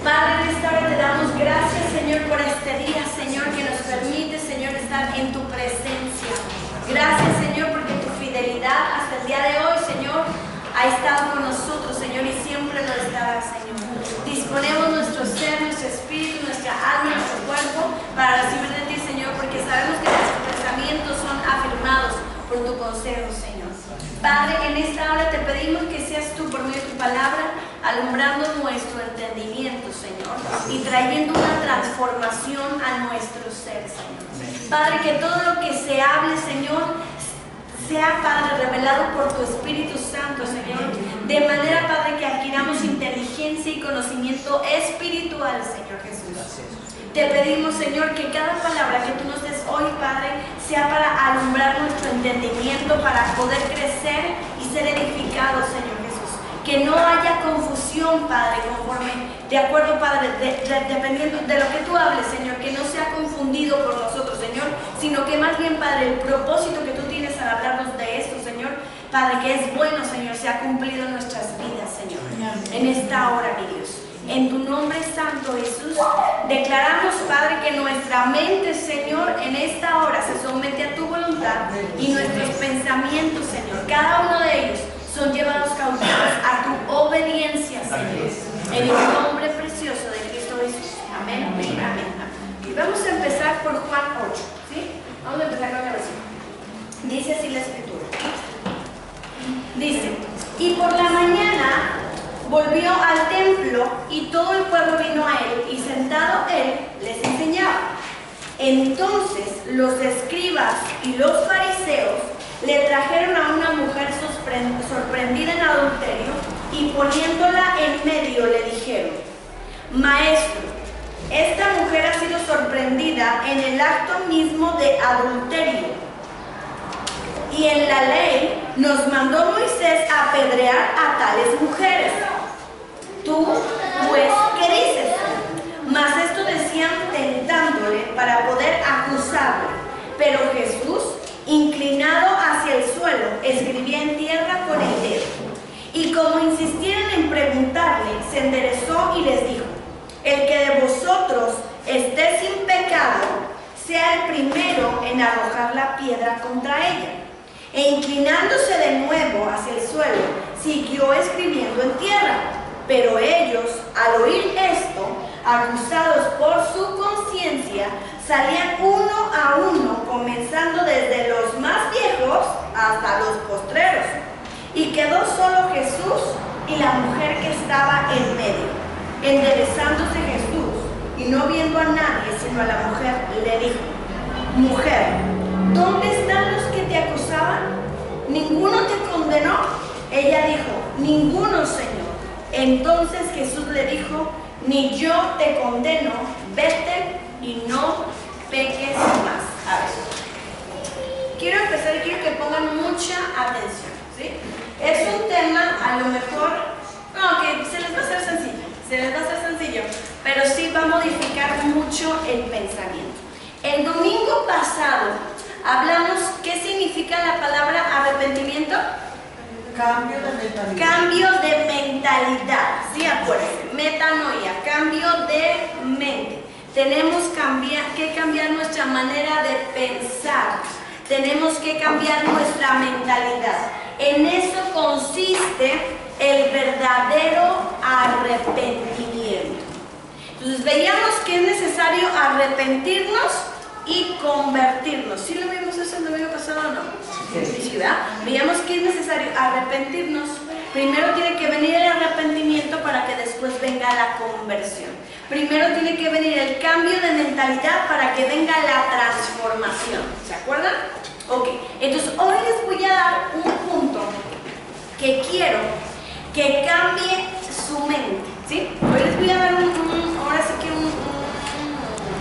Padre, en esta hora te damos gracias, Señor, por este día, Señor, que nos permite, Señor, estar en tu presencia. Gracias, Señor, porque tu fidelidad hasta el día de hoy, Señor, ha estado con nosotros, Señor, y siempre lo estará, Señor. Disponemos nuestro ser, nuestro espíritu, nuestra alma, nuestro cuerpo para recibir de ti, Señor, porque sabemos que nuestros pensamientos son afirmados por tu consejo, Señor. Padre, en esta hora te pedimos que seas tú, por medio de tu palabra, alumbrando nuestro entendimiento, Señor, y trayendo una transformación a nuestro ser, Señor. Padre, que todo lo que se hable, Señor, sea, Padre, revelado por tu Espíritu Santo, Señor, de manera, Padre, que adquiramos inteligencia y conocimiento espiritual, Señor Jesús. Te pedimos, Señor, que cada palabra que tú nos des hoy, Padre, sea para alumbrar nuestro entendimiento, para poder crecer y ser edificados, Señor Jesús. Que no haya confusión, Padre, conforme, de acuerdo, Padre, dependiendo de lo que tú hables, Señor, que no sea confundido por nosotros, Señor, sino que más bien, Padre, el propósito que tú tienes al hablarnos de esto, Señor, Padre, que es bueno, Señor, se ha cumplido en nuestras vidas, Señor, en esta hora, mi Dios. En tu nombre santo, Jesús, declaramos, Padre, que nuestra mente, Señor, en esta hora se somete a tu voluntad y nuestros pensamientos, Señor, cada uno de ellos son llevados cautivos a tu obediencia, Señor. En el nombre precioso de Cristo Jesús. Amén. Amén. Amén. Y vamos a empezar por Juan 8, ¿sí? Vamos a empezar con la versión. Dice así la escritura. Dice, y por la mañana volvió al templo y todo el pueblo vino a él y sentado él les enseñaba. Entonces los escribas y los fariseos le trajeron a una mujer sorprendida en adulterio y poniéndola en medio le dijeron: Maestro, esta mujer ha sido sorprendida en el acto mismo de adulterio. Y en la ley nos mandó Moisés a apedrear a tales mujeres. Tú, pues, ¿qué dices? Mas esto decían tentándole para poder acusarle. Pero Jesús, inclinado hacia el suelo, escribía en tierra con el dedo. Y como insistieron en preguntarle, se enderezó y les dijo: El que de vosotros esté sin pecado, sea el primero en arrojar la piedra contra ella. E inclinándose de nuevo hacia el suelo, siguió escribiendo en tierra. Pero ellos, al oír esto, acusados por su conciencia, salían uno a uno, comenzando desde los más viejos hasta los postreros. Y quedó solo Jesús y la mujer que estaba en medio. Enderezándose Jesús, y no viendo a nadie sino a la mujer, le dijo: Mujer, ¿dónde están los que te acusaban? ¿Ninguno te condenó? Ella dijo: Ninguno, Señor. Entonces Jesús le dijo: Ni yo te condeno, vete y no peques más. A ver, quiero empezar y quiero que pongan mucha atención, ¿sí? Es un tema, a lo mejor, no, que se les va a hacer sencillo, pero sí va a modificar mucho el pensamiento. El domingo pasado hablamos qué significa la palabra arrepentimiento. Cambio de mentalidad. Cambio de mentalidad, ¿sí? Acuérdense, metanoia, cambio de mente. Tenemos que cambiar nuestra manera de pensar. Tenemos que cambiar nuestra mentalidad. En eso consiste el verdadero arrepentimiento. Entonces veíamos que es necesario arrepentirnos y convertirnos. ¿Sí lo vimos eso el domingo pasado o no? Sí, ¿verdad? Veíamos que es necesario arrepentirnos. Primero tiene que venir el arrepentimiento para que después venga la conversión. Primero tiene que venir el cambio de mentalidad para que venga la transformación. ¿Se acuerdan? Ok, entonces hoy les voy a dar un punto que quiero que cambie su mente, ¿sí? Hoy les voy a dar ahora sí que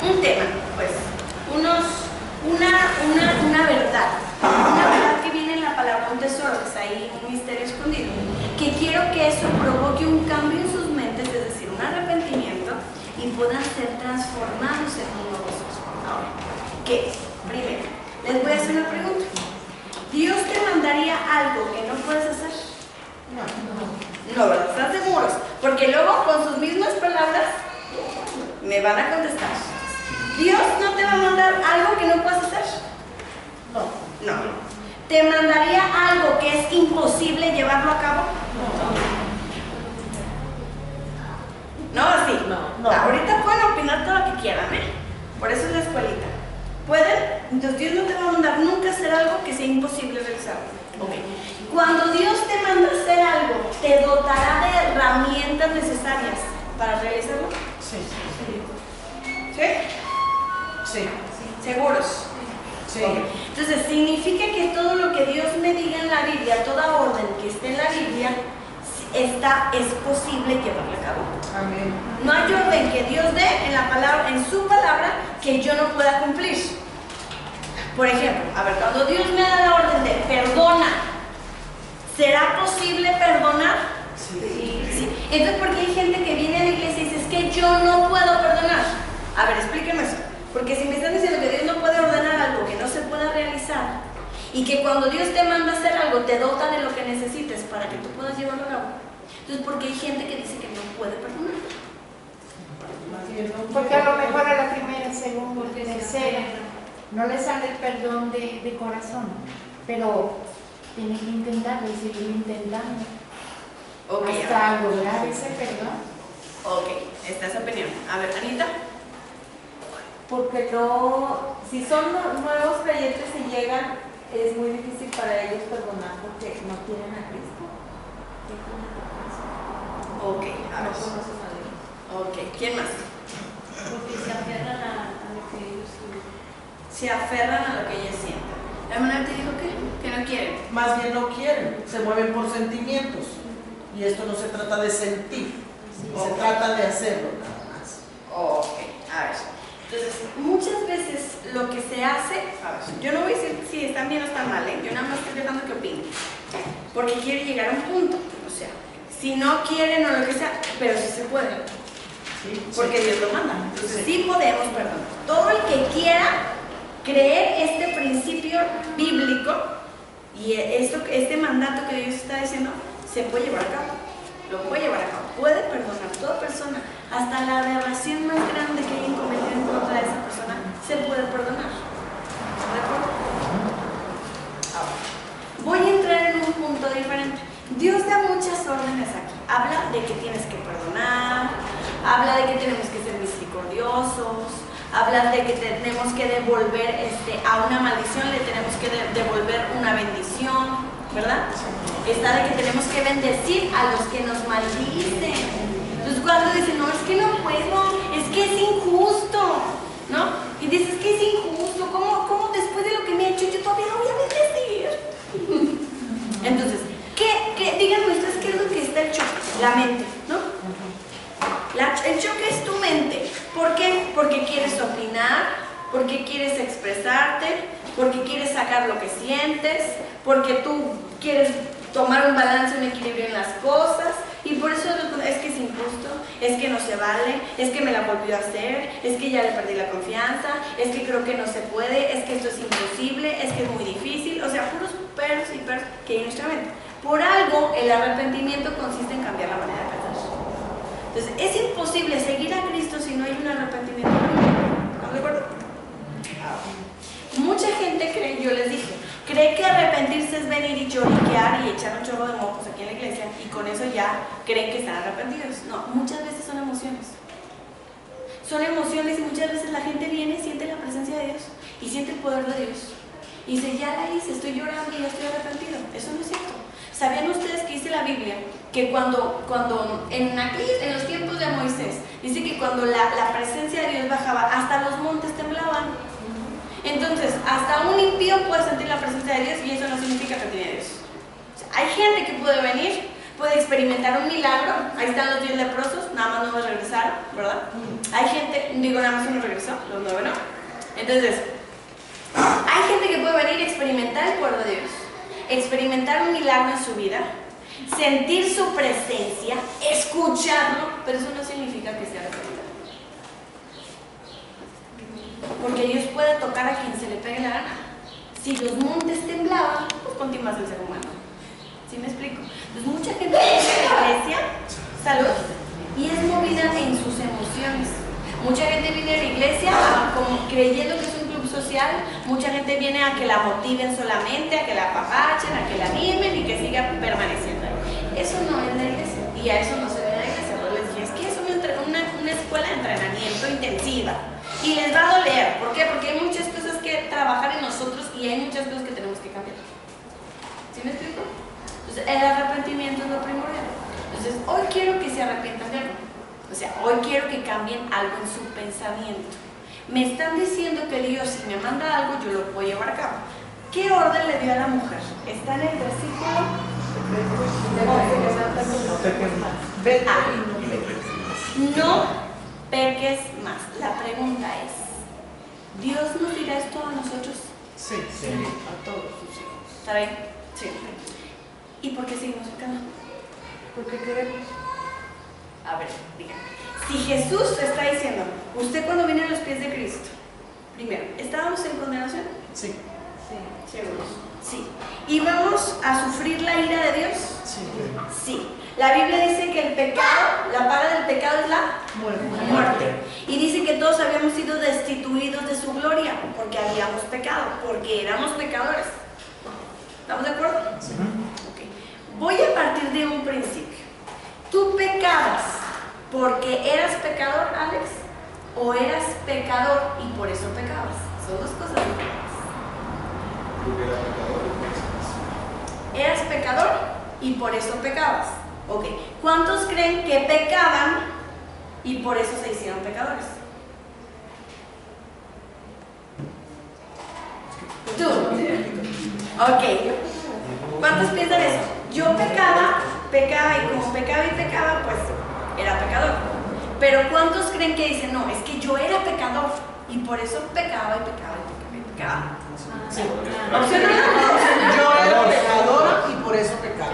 un tema, pues, una verdad que viene en la palabra, un tesoro que está ahí, un misterio escondido, que quiero que eso provoque un cambio en sus mentes, es decir, un arrepentimiento, y puedan ser transformados en un nuevo ser. Ahora, ¿qué? Primero, les voy a hacer una pregunta. ¿Dios te mandaría algo que no puedes hacer? No. No, ¿verdad? ¿Están seguros? Porque luego con sus mismas palabras Me van a contestar. ¿Dios no te va a mandar algo que no puedas hacer? No. No. ¿Te mandaría algo que es imposible llevarlo a cabo? No, sí. No. Ahorita pueden opinar todo lo que quieran, ¿eh? Por eso es la escuelita. ¿Pueden? Entonces Dios no te va a mandar nunca hacer algo que sea imposible realizar. Okay. Cuando Dios te manda a hacer algo, ¿te dotará de herramientas necesarias para realizarlo? Sí. ¿Sí? Sí. ¿Seguros? Sí. Okay. Entonces, significa que todo lo que Dios me diga en la Biblia, toda orden que esté en la Biblia, es posible llevarla a cabo. Amén. No hay orden que Dios dé en la palabra, en su palabra, que yo no pueda cumplir. Por ejemplo, a ver, cuando Dios me da la orden de perdona, ¿será posible perdonar? Sí. Entonces, ¿por qué hay gente que viene a la iglesia y dice, es que yo no puedo perdonar? A ver, explíquenme eso. Porque si me están diciendo que Dios no puede ordenar algo que no se pueda realizar, y que cuando Dios te manda a hacer algo, te dota de lo que necesites para que tú puedas llevarlo a cabo. Entonces, ¿por qué hay gente que dice que no puede perdonar? Porque a lo mejor a la primera, segunda, tercera, no le sale el perdón de corazón, pero tiene que intentarlo y seguir intentando hasta lograr ese perdón. Ok, esta es su opinión. A ver, Anita. Porque no, si son nuevos creyentes y llegan, es muy difícil para ellos perdonar porque no tienen a Cristo. Ok, a No ver. conocen a Dios. Ok, ¿quién más? Porque se aferran a lo que ellos quieren. Se aferran a lo que ellos sienten. La hermana te dijo que no quieren. Más bien no quieren, se mueven por sentimientos. Y esto no se trata de sentir, se trata de hacerlo nada más. Ok, a ver. Entonces, muchas veces lo que se hace, a ver, yo no voy a decir si están bien o están mal, ¿eh? Yo nada más estoy dejando que opinen. Porque quiere llegar a un punto, o sea, si no quieren o lo que sea, pero sí se puede. Porque Dios lo manda. Entonces, sí podemos perdonar. Todo el que quiera creer este principio bíblico y este mandato que Dios está diciendo, se puede llevar a cabo. Lo puede llevar a cabo. Puede perdonar. Toda persona, hasta la aberración más grande que hayan cometido en contra de esa persona, se puede perdonar. ¿De acuerdo? Ahora, voy a entrar en un punto diferente. Dios da muchas órdenes aquí. Habla de que tienes que perdonar, habla de que tenemos que ser misericordiosos, habla de que tenemos que devolver a una maldición, le tenemos que devolver una bendición, ¿verdad? Está de que tenemos que bendecir a los que nos maldicen. Entonces cuando dicen, no, es que no puedo, es que es injusto, ¿no? Y dices, es que es injusto, ¿cómo después de lo que me ha hecho yo todavía no voy a bendecir? Entonces, díganme ustedes qué es lo que está el choque, la mente, ¿no? El choque es tu mente. ¿Por qué? Porque quieres opinar, porque quieres expresarte, porque quieres sacar lo que sientes, porque tú quieres tomar un balance, un equilibrio en las cosas, y por eso es que es injusto, es que no se vale, es que me la volvió a hacer, es que ya le perdí la confianza, es que creo que no se puede, es que esto es imposible, es que es muy difícil, o sea, puros peros y peros que hay en nuestra mente. Por algo, el arrepentimiento consiste en cambiar la manera de pensar. Entonces, es imposible seguir a Cristo si no hay un arrepentimiento. ¿Estamos de acuerdo? Mucha gente cree, yo les dije, cree que arrepentirse es venir y lloriquear y echar un chorro de mocos aquí en la iglesia y con eso ya creen que están arrepentidos. No, muchas veces son emociones. Son emociones y muchas veces la gente viene, siente la presencia de Dios y siente el poder de Dios. Y dice, ya la hice, estoy llorando y ya estoy arrepentido. Eso no es cierto. ¿Sabían ustedes que dice la Biblia? Que cuando en los tiempos de Moisés, dice que cuando la presencia de Dios bajaba, hasta los montes temblaban. Entonces, hasta un impío puede sentir la presencia de Dios y eso no significa que tiene Dios. O sea, hay gente que puede venir, puede experimentar un milagro. Ahí están los 10 leprosos, nada más no regresaron, ¿verdad? Hay gente, nada más uno regresó, los 9 no. Entonces, hay gente que puede venir y experimentar el poder de Dios, experimentar un milagro en su vida, sentir su presencia, escucharlo, pero eso no significa que sea arrepentido. Porque Dios puede tocar a quien se le pegue la gana. Si los montes temblaban, pues continúas el ser humano. ¿Sí me explico? Entonces mucha gente viene a la iglesia, salud, y es movida en sus emociones. Mucha gente viene a la iglesia como creyendo que es un club social, mucha gente viene a que la motiven solamente, a que la apapachen, a que la animen y que siga permaneciendo ahí. Eso no es la iglesia, y a eso no se ve la iglesia. Pues les dije, es que es una escuela de entrenamiento intensiva y les va a doler. ¿Por qué? Porque hay muchas cosas que trabajar en nosotros y hay muchas cosas que tenemos que cambiar. ¿Sí me explico? Entonces, el arrepentimiento es lo primordial. Entonces, hoy quiero que se arrepientan de algo. O sea, hoy quiero que cambien algo en su pensamiento. Me están diciendo que Dios, si me manda algo, yo lo puedo llevar a cabo. ¿Qué orden le dio a la mujer? Está en el versículo. No peques más. La pregunta es, ¿Dios nos dirá esto a nosotros? Sí, a todos sus hijos. ¿Está bien? Sí. ¿Y por qué seguimos pecando? Porque queremos. A ver, díganme. Si Jesús está diciendo, usted cuando viene a los pies de Cristo, primero, ¿estábamos en condenación? Sí. Seguros. Sí. ¿Y vamos a sufrir la ira de Dios? Sí. Sí. La Biblia dice que el pecado, la paga del pecado es la muerte. Y dice que todos habíamos sido destituidos de su gloria porque habíamos pecado, porque éramos pecadores. ¿Estamos de acuerdo? Sí. Okay. Voy a partir de un principio. ¿Tú pecabas porque eras pecador, Alex? ¿O eras pecador y por eso pecabas? Son dos cosas diferentes. Eras pecador y por eso pecabas. Ok. ¿Cuántos creen que pecaban y por eso se hicieron pecadores? Tú. Ok. ¿Cuántos piensan eso? Yo pecaba y como pecaba y pecaba, pues era pecador. Pero ¿cuántos creen que dicen, no, es que yo era pecador y por eso pecaba y pecaba y pecaba? Sí. ¿Opción uno? Yo era pecador y por eso pecaba.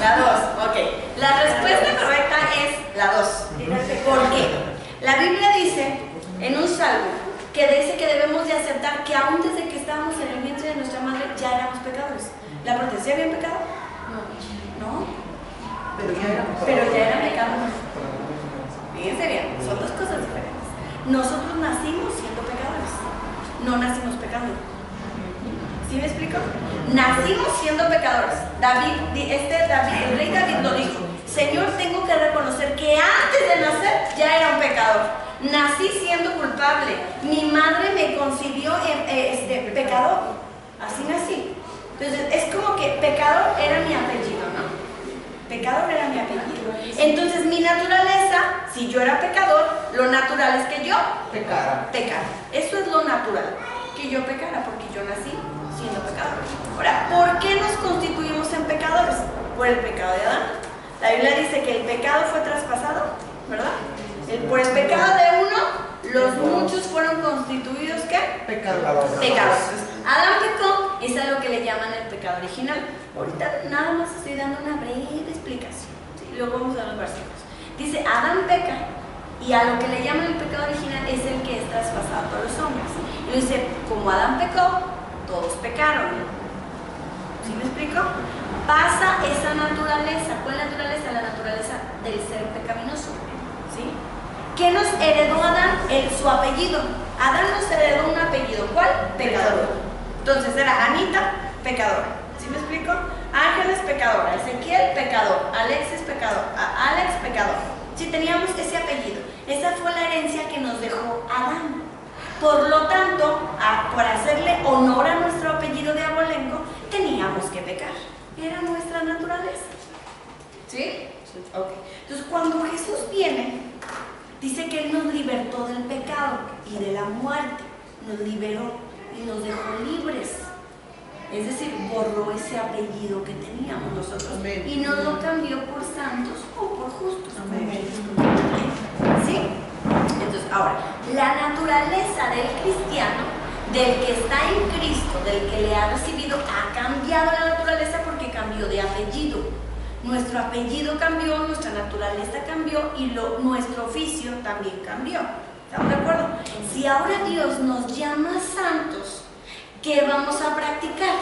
La dos, ok. La respuesta correcta es la dos. ¿Por qué? La Biblia dice en un salmo que dice que debemos de aceptar que aún desde que estábamos en el vientre de nuestra madre ya éramos pecadores. ¿La protección había pecado? No. Pero ya era pecado. Fíjense bien, son dos cosas diferentes. Nosotros nacimos siendo pecadores, no nacimos pecando. ¿Sí me explico? Nacimos siendo pecadores. El rey David lo dijo: Señor, tengo que reconocer que antes de nacer ya era un pecador. Nací siendo culpable. Mi madre me concibió pecador. Así nací. Entonces, es como que pecador era mi apellido, ¿no? Pecador era mi apellido. Entonces, mi naturaleza, si yo era pecador, lo natural es que yo pecara. Eso es lo natural, que yo pecara, porque yo nací siendo pecador. Ahora, ¿por qué nos constituimos en pecadores? Por el pecado de Adán. La Biblia dice que el pecado fue traspasado, ¿verdad? Por el pecado de uno, los muchos fueron constituidos, ¿qué? Pecadores. Pecados. Adán pecó, es a lo que le llaman el pecado original. Ahorita nada más estoy dando una breve explicación, ¿sí? Luego vamos a ver los versículos. Dice, Adán peca, y a lo que le llaman el pecado original es el que es traspasado por los hombres. Y dice, como Adán pecó, todos pecaron. ¿Sí me explico? Pasa esa naturaleza. ¿Cuál naturaleza? La naturaleza del ser pecaminoso. ¿Sí? ¿Qué nos heredó Adán? Su apellido. Adán nos heredó un apellido. ¿Cuál? Pecador. Entonces era Anita, pecadora. ¿Sí me explico? Ángeles, pecadora. Ezequiel, pecador. Alexis, pecador. Alex, pecador. Sí, teníamos ese apellido. Esa fue la herencia que nos dejó Adán. Por lo tanto, por hacerle honor a nuestro apellido de abolengo, teníamos que pecar. Era nuestra naturaleza. ¿Sí? Ok. Entonces, cuando Jesús viene, dice que Él nos libertó del pecado y de la muerte. Nos liberó y nos dejó libres. Es decir, borró ese apellido que teníamos nosotros. Amén. Y nos lo cambió por santos o por justos. Amén. ¿Sí? Entonces, ahora, la naturaleza del cristiano, del que está en Cristo, del que le ha recibido, ha cambiado la naturaleza porque cambió de apellido. Nuestro apellido cambió, nuestra naturaleza cambió y nuestro oficio también cambió. ¿Estamos de acuerdo? Si ahora Dios nos llama santos, ¿qué vamos a practicar?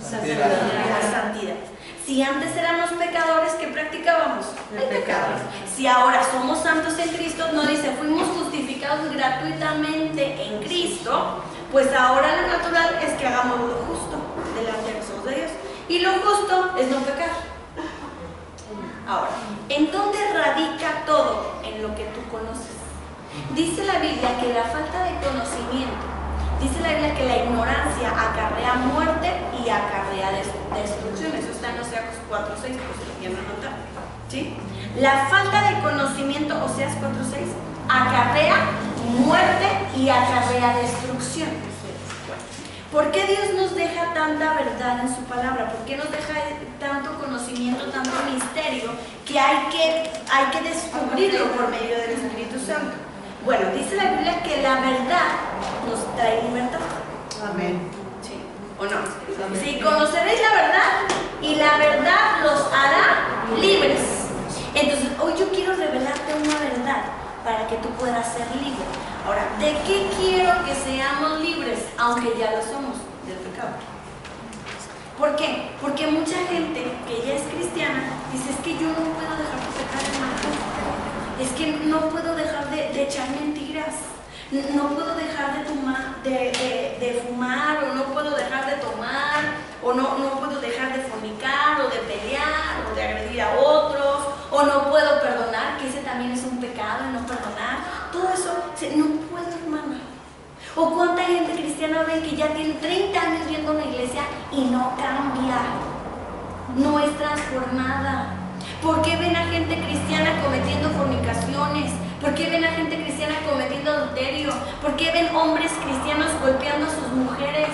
Santidad. La santidad. Si antes éramos pecadores, ¿qué practicábamos? El pecado. Si ahora somos santos en Cristo, no dice, fuimos justificados gratuitamente en Cristo, pues ahora lo natural es que hagamos lo justo delante de los ojos de Dios. Y lo justo es no pecar. Ahora, ¿en dónde radica todo? En lo que tú conoces. Dice la Biblia que la falta de conocimiento, dice la Biblia que la ignorancia acarrea muerte y acarrea destrucción. Eso está en Oseas 4:6, por si lo quieren anotar. ¿Sí? La falta de conocimiento, Oseas 4:6, acarrea muerte y acarrea destrucción. ¿Por qué Dios nos deja tanta verdad en su palabra? ¿Por qué nos deja tanto conocimiento, tanto misterio que hay que descubrirlo por medio del Espíritu Santo? Bueno, dice la Biblia que la verdad nos trae libertad. Amén. ¿Sí o no? Amén. Si conoceréis la verdad y la verdad los hará libres. Entonces, hoy yo quiero revelarte una verdad para que tú puedas ser libre. Ahora, ¿de qué quiero que seamos libres? Aunque ya lo somos, del pecado. ¿Por qué? Porque mucha gente que ya es cristiana dice, es que yo no puedo dejar de pecar, hermano. Es que no puedo dejar de echar mentiras. No puedo dejar de fumar, o no puedo dejar de tomar, o no puedo dejar de fornicar, o de pelear, o de agredir a otros, o no puedo perdonar, que ese también es un pecado, el no perdonar. Todo eso, no puedo, hermana. O cuánta gente cristiana ven que ya tiene 30 años yendo a una iglesia y no cambia, no es transformada. ¿Por qué ven a gente cristiana cometiendo fornicaciones? ¿Por qué ven a gente cristiana cometiendo adulterio? ¿Por qué ven hombres cristianos golpeando a sus mujeres?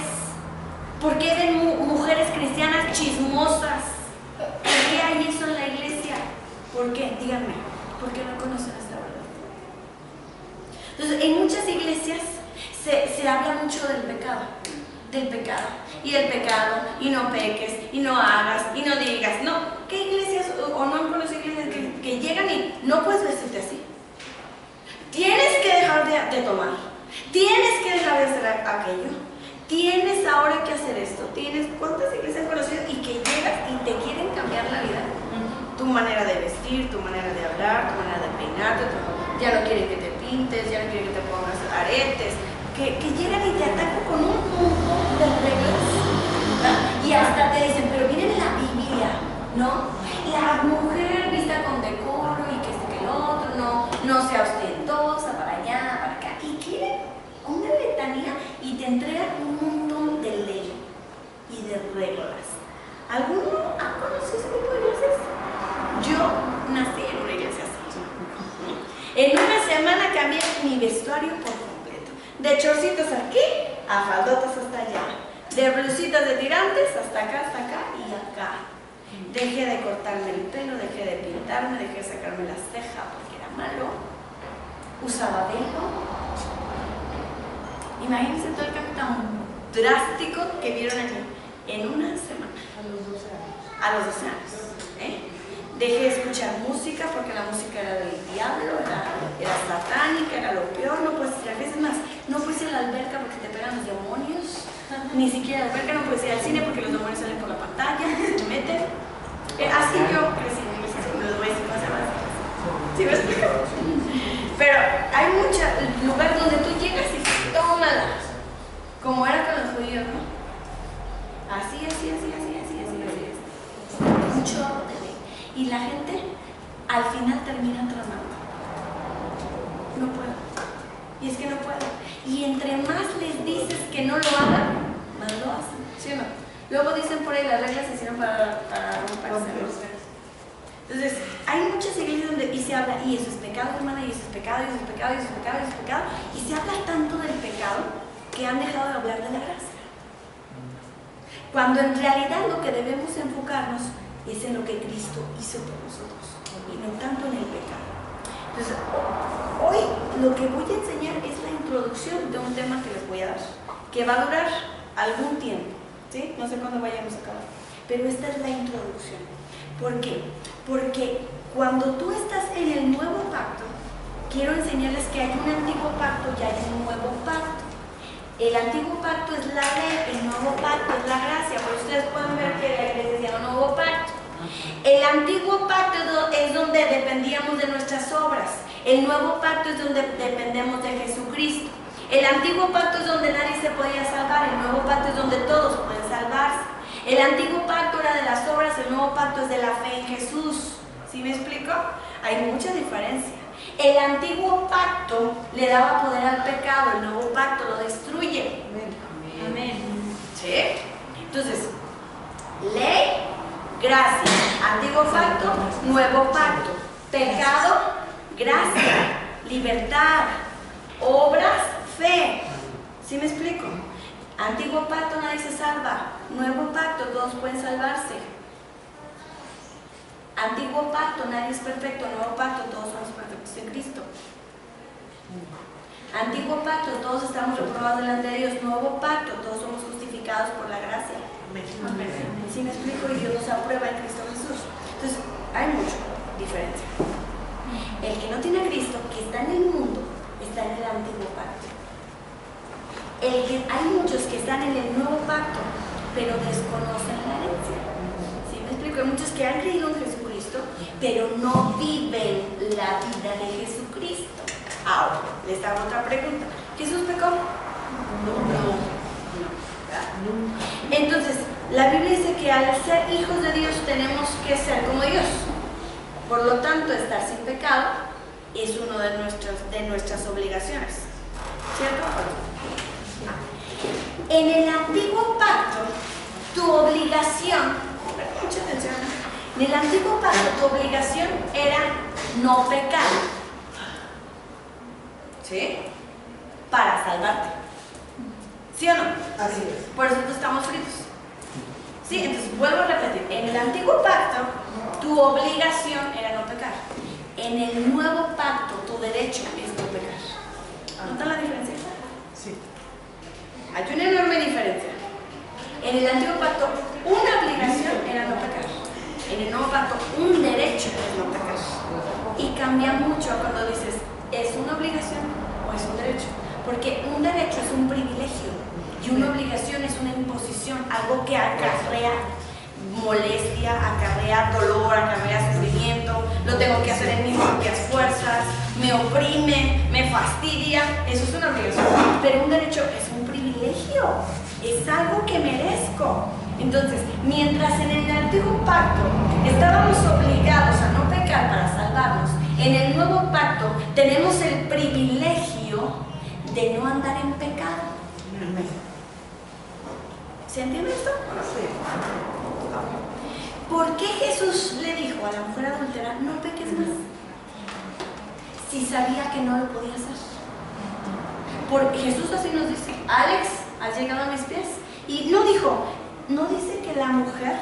¿Por qué ven mujeres cristianas chismosas? ¿Por qué hay eso en la iglesia? ¿Por qué? Díganme, ¿por qué no conocen esta verdad? Entonces, en muchas iglesias se habla mucho del pecado, y el pecado, y no peques, y no hagas, y no digas. No, ¿qué iglesias o no conocen iglesias que llegan y no puedes vestirte así? Tienes que dejar de tomar, tienes que dejar de hacer aquello, tienes ahora que hacer esto. ¿Cuántas iglesias conocidas y que llegas y te quieren cambiar la vida? Tu manera de vestir, tu manera de hablar, tu manera de peinarte, ya no quieren que te pintes, ya no quieren que te pongas aretes, que llegan y te atacan con un montón de reglas, ¿verdad? Y hasta te dicen, pero viene de la Biblia, ¿no? La mujer vista con decoro y que el otro, no sea ostentosa, para allá, para acá, y quieren una letanía y te entregan un montón de ley y de reglas. ¿Alguno ha conocido ese tipo de iglesias? Yo nací en una iglesia así. En una semana cambié mi vestuario por completo. De chorcitos aquí a faldotas hasta allá. De blusitas de tirantes hasta acá y acá. Dejé de cortarme el pelo, dejé de pintarme, dejé de sacarme las cejas porque era malo. Usaba velo. Imagínense todo el cambio tan drástico que vieron aquí en una semana. A los 12 años. Dejé de escuchar música porque la música era del diablo, era satánica, era lo peor. No puedes ir a veces más, no puedes ir a la alberca porque te pegan los demonios. Ni siquiera a la alberca, no puedes ir al cine porque los demonios salen por la pantalla, se te meten. Así yo crecí, no les voy a decir más. ¿Sí me explico? Pero hay muchos lugares donde tú llegas y tómala, como era con los judíos, ¿no? Así. Mucho de ley. Y la gente al final termina tramando. No puedo. Y es que no puedo. Y entre más les dices que no lo hagan, más lo hacen. ¿Sí o no? Luego dicen por ahí las reglas se hicieron para romperse. Entonces, hay muchas iglesias donde se habla, y eso es pecado, hermana, y eso es pecado, y eso es pecado, y eso es pecado, y eso es pecado. Y se habla tanto del pecado que han dejado de hablar de la gracia. Cuando en realidad lo que debemos enfocarnos es en lo que Cristo hizo por nosotros y no tanto en el pecado. Entonces, hoy lo que voy a enseñar es la introducción de un tema que les voy a dar, que va a durar algún tiempo, ¿sí? No sé cuándo vayamos a acabar, pero esta es la introducción. ¿Por qué? Porque cuando tú estás en el nuevo pacto, quiero enseñarles que hay un antiguo pacto y hay un nuevo pacto. El antiguo pacto es la ley, el nuevo pacto es la gracia. Pero ustedes pueden ver que la iglesia se llama nuevo pacto. antiguo pacto es donde dependíamos de nuestras obras. El nuevo pacto es donde dependemos de Jesucristo. El antiguo pacto es donde nadie se podía salvar. El nuevo pacto es donde todos pueden salvarse. El antiguo pacto era de las obras, el nuevo pacto es de la fe en Jesús. ¿Sí me explico? Hay mucha diferencia. El antiguo pacto le daba poder al pecado, el nuevo pacto lo destruye. Amén. ¿Sí? Entonces, ley, gracia, antiguo pacto, nuevo pacto, pecado, gracia, libertad, obras, fe. ¿Sí me explico? Antiguo pacto nadie se salva, nuevo pacto todos pueden salvarse. Antiguo pacto nadie es perfecto, nuevo pacto todos somos perfectos en Cristo. Antiguo pacto todos estamos reprobados delante de Dios, nuevo pacto todos somos justificados por la gracia. ¿Sí me explico? Y Dios nos aprueba en Cristo Jesús. Entonces, hay mucha diferencia. El que no tiene a Cristo, que está en el mundo, está en el antiguo pacto. Hay muchos que están en el nuevo pacto, pero desconocen la herencia. ¿Sí me explico? Hay muchos que han creído en Jesucristo, pero no viven la vida de Jesucristo. Ahora, les hago otra pregunta. ¿Jesús pecó? No. Entonces, la Biblia dice que al ser hijos de Dios tenemos que ser como Dios. Por lo tanto, estar sin pecado es una de nuestras obligaciones. ¿Cierto? En el antiguo pacto, tu obligación, mucha atención, en el antiguo pacto tu obligación era no pecar. ¿Sí? Para salvarte. ¿Sí o no? Así es. Por eso estamos fritos. ¿Sí? Entonces, vuelvo a repetir. En el antiguo pacto, tu obligación era no pecar. En el nuevo pacto, tu derecho es no pecar. ¿Notan la diferencia? Sí. Hay una enorme diferencia. En el antiguo pacto, una obligación era no pecar. En el nuevo pacto, un derecho es no pecar. Y cambia mucho cuando dices, ¿es una obligación o es un derecho? Porque un derecho es un privilegio y una obligación es una imposición, algo que acarrea molestia, acarrea dolor, acarrea sufrimiento, lo tengo que hacer en mis propias fuerzas, me oprime, me fastidia, eso es una obligación. Pero un derecho es un privilegio, es algo que merezco. Entonces, mientras en el antiguo pacto estábamos obligados a no pecar para salvarnos, en el nuevo pacto tenemos el privilegio de no andar en pecado. ¿Se entiende esto? Sí. ¿Por qué Jesús le dijo a la mujer adúltera, no peques más? Si sabía que no lo podía hacer. Porque Jesús así nos dice, Alex, has llegado a mis pies. Y no dice que la mujer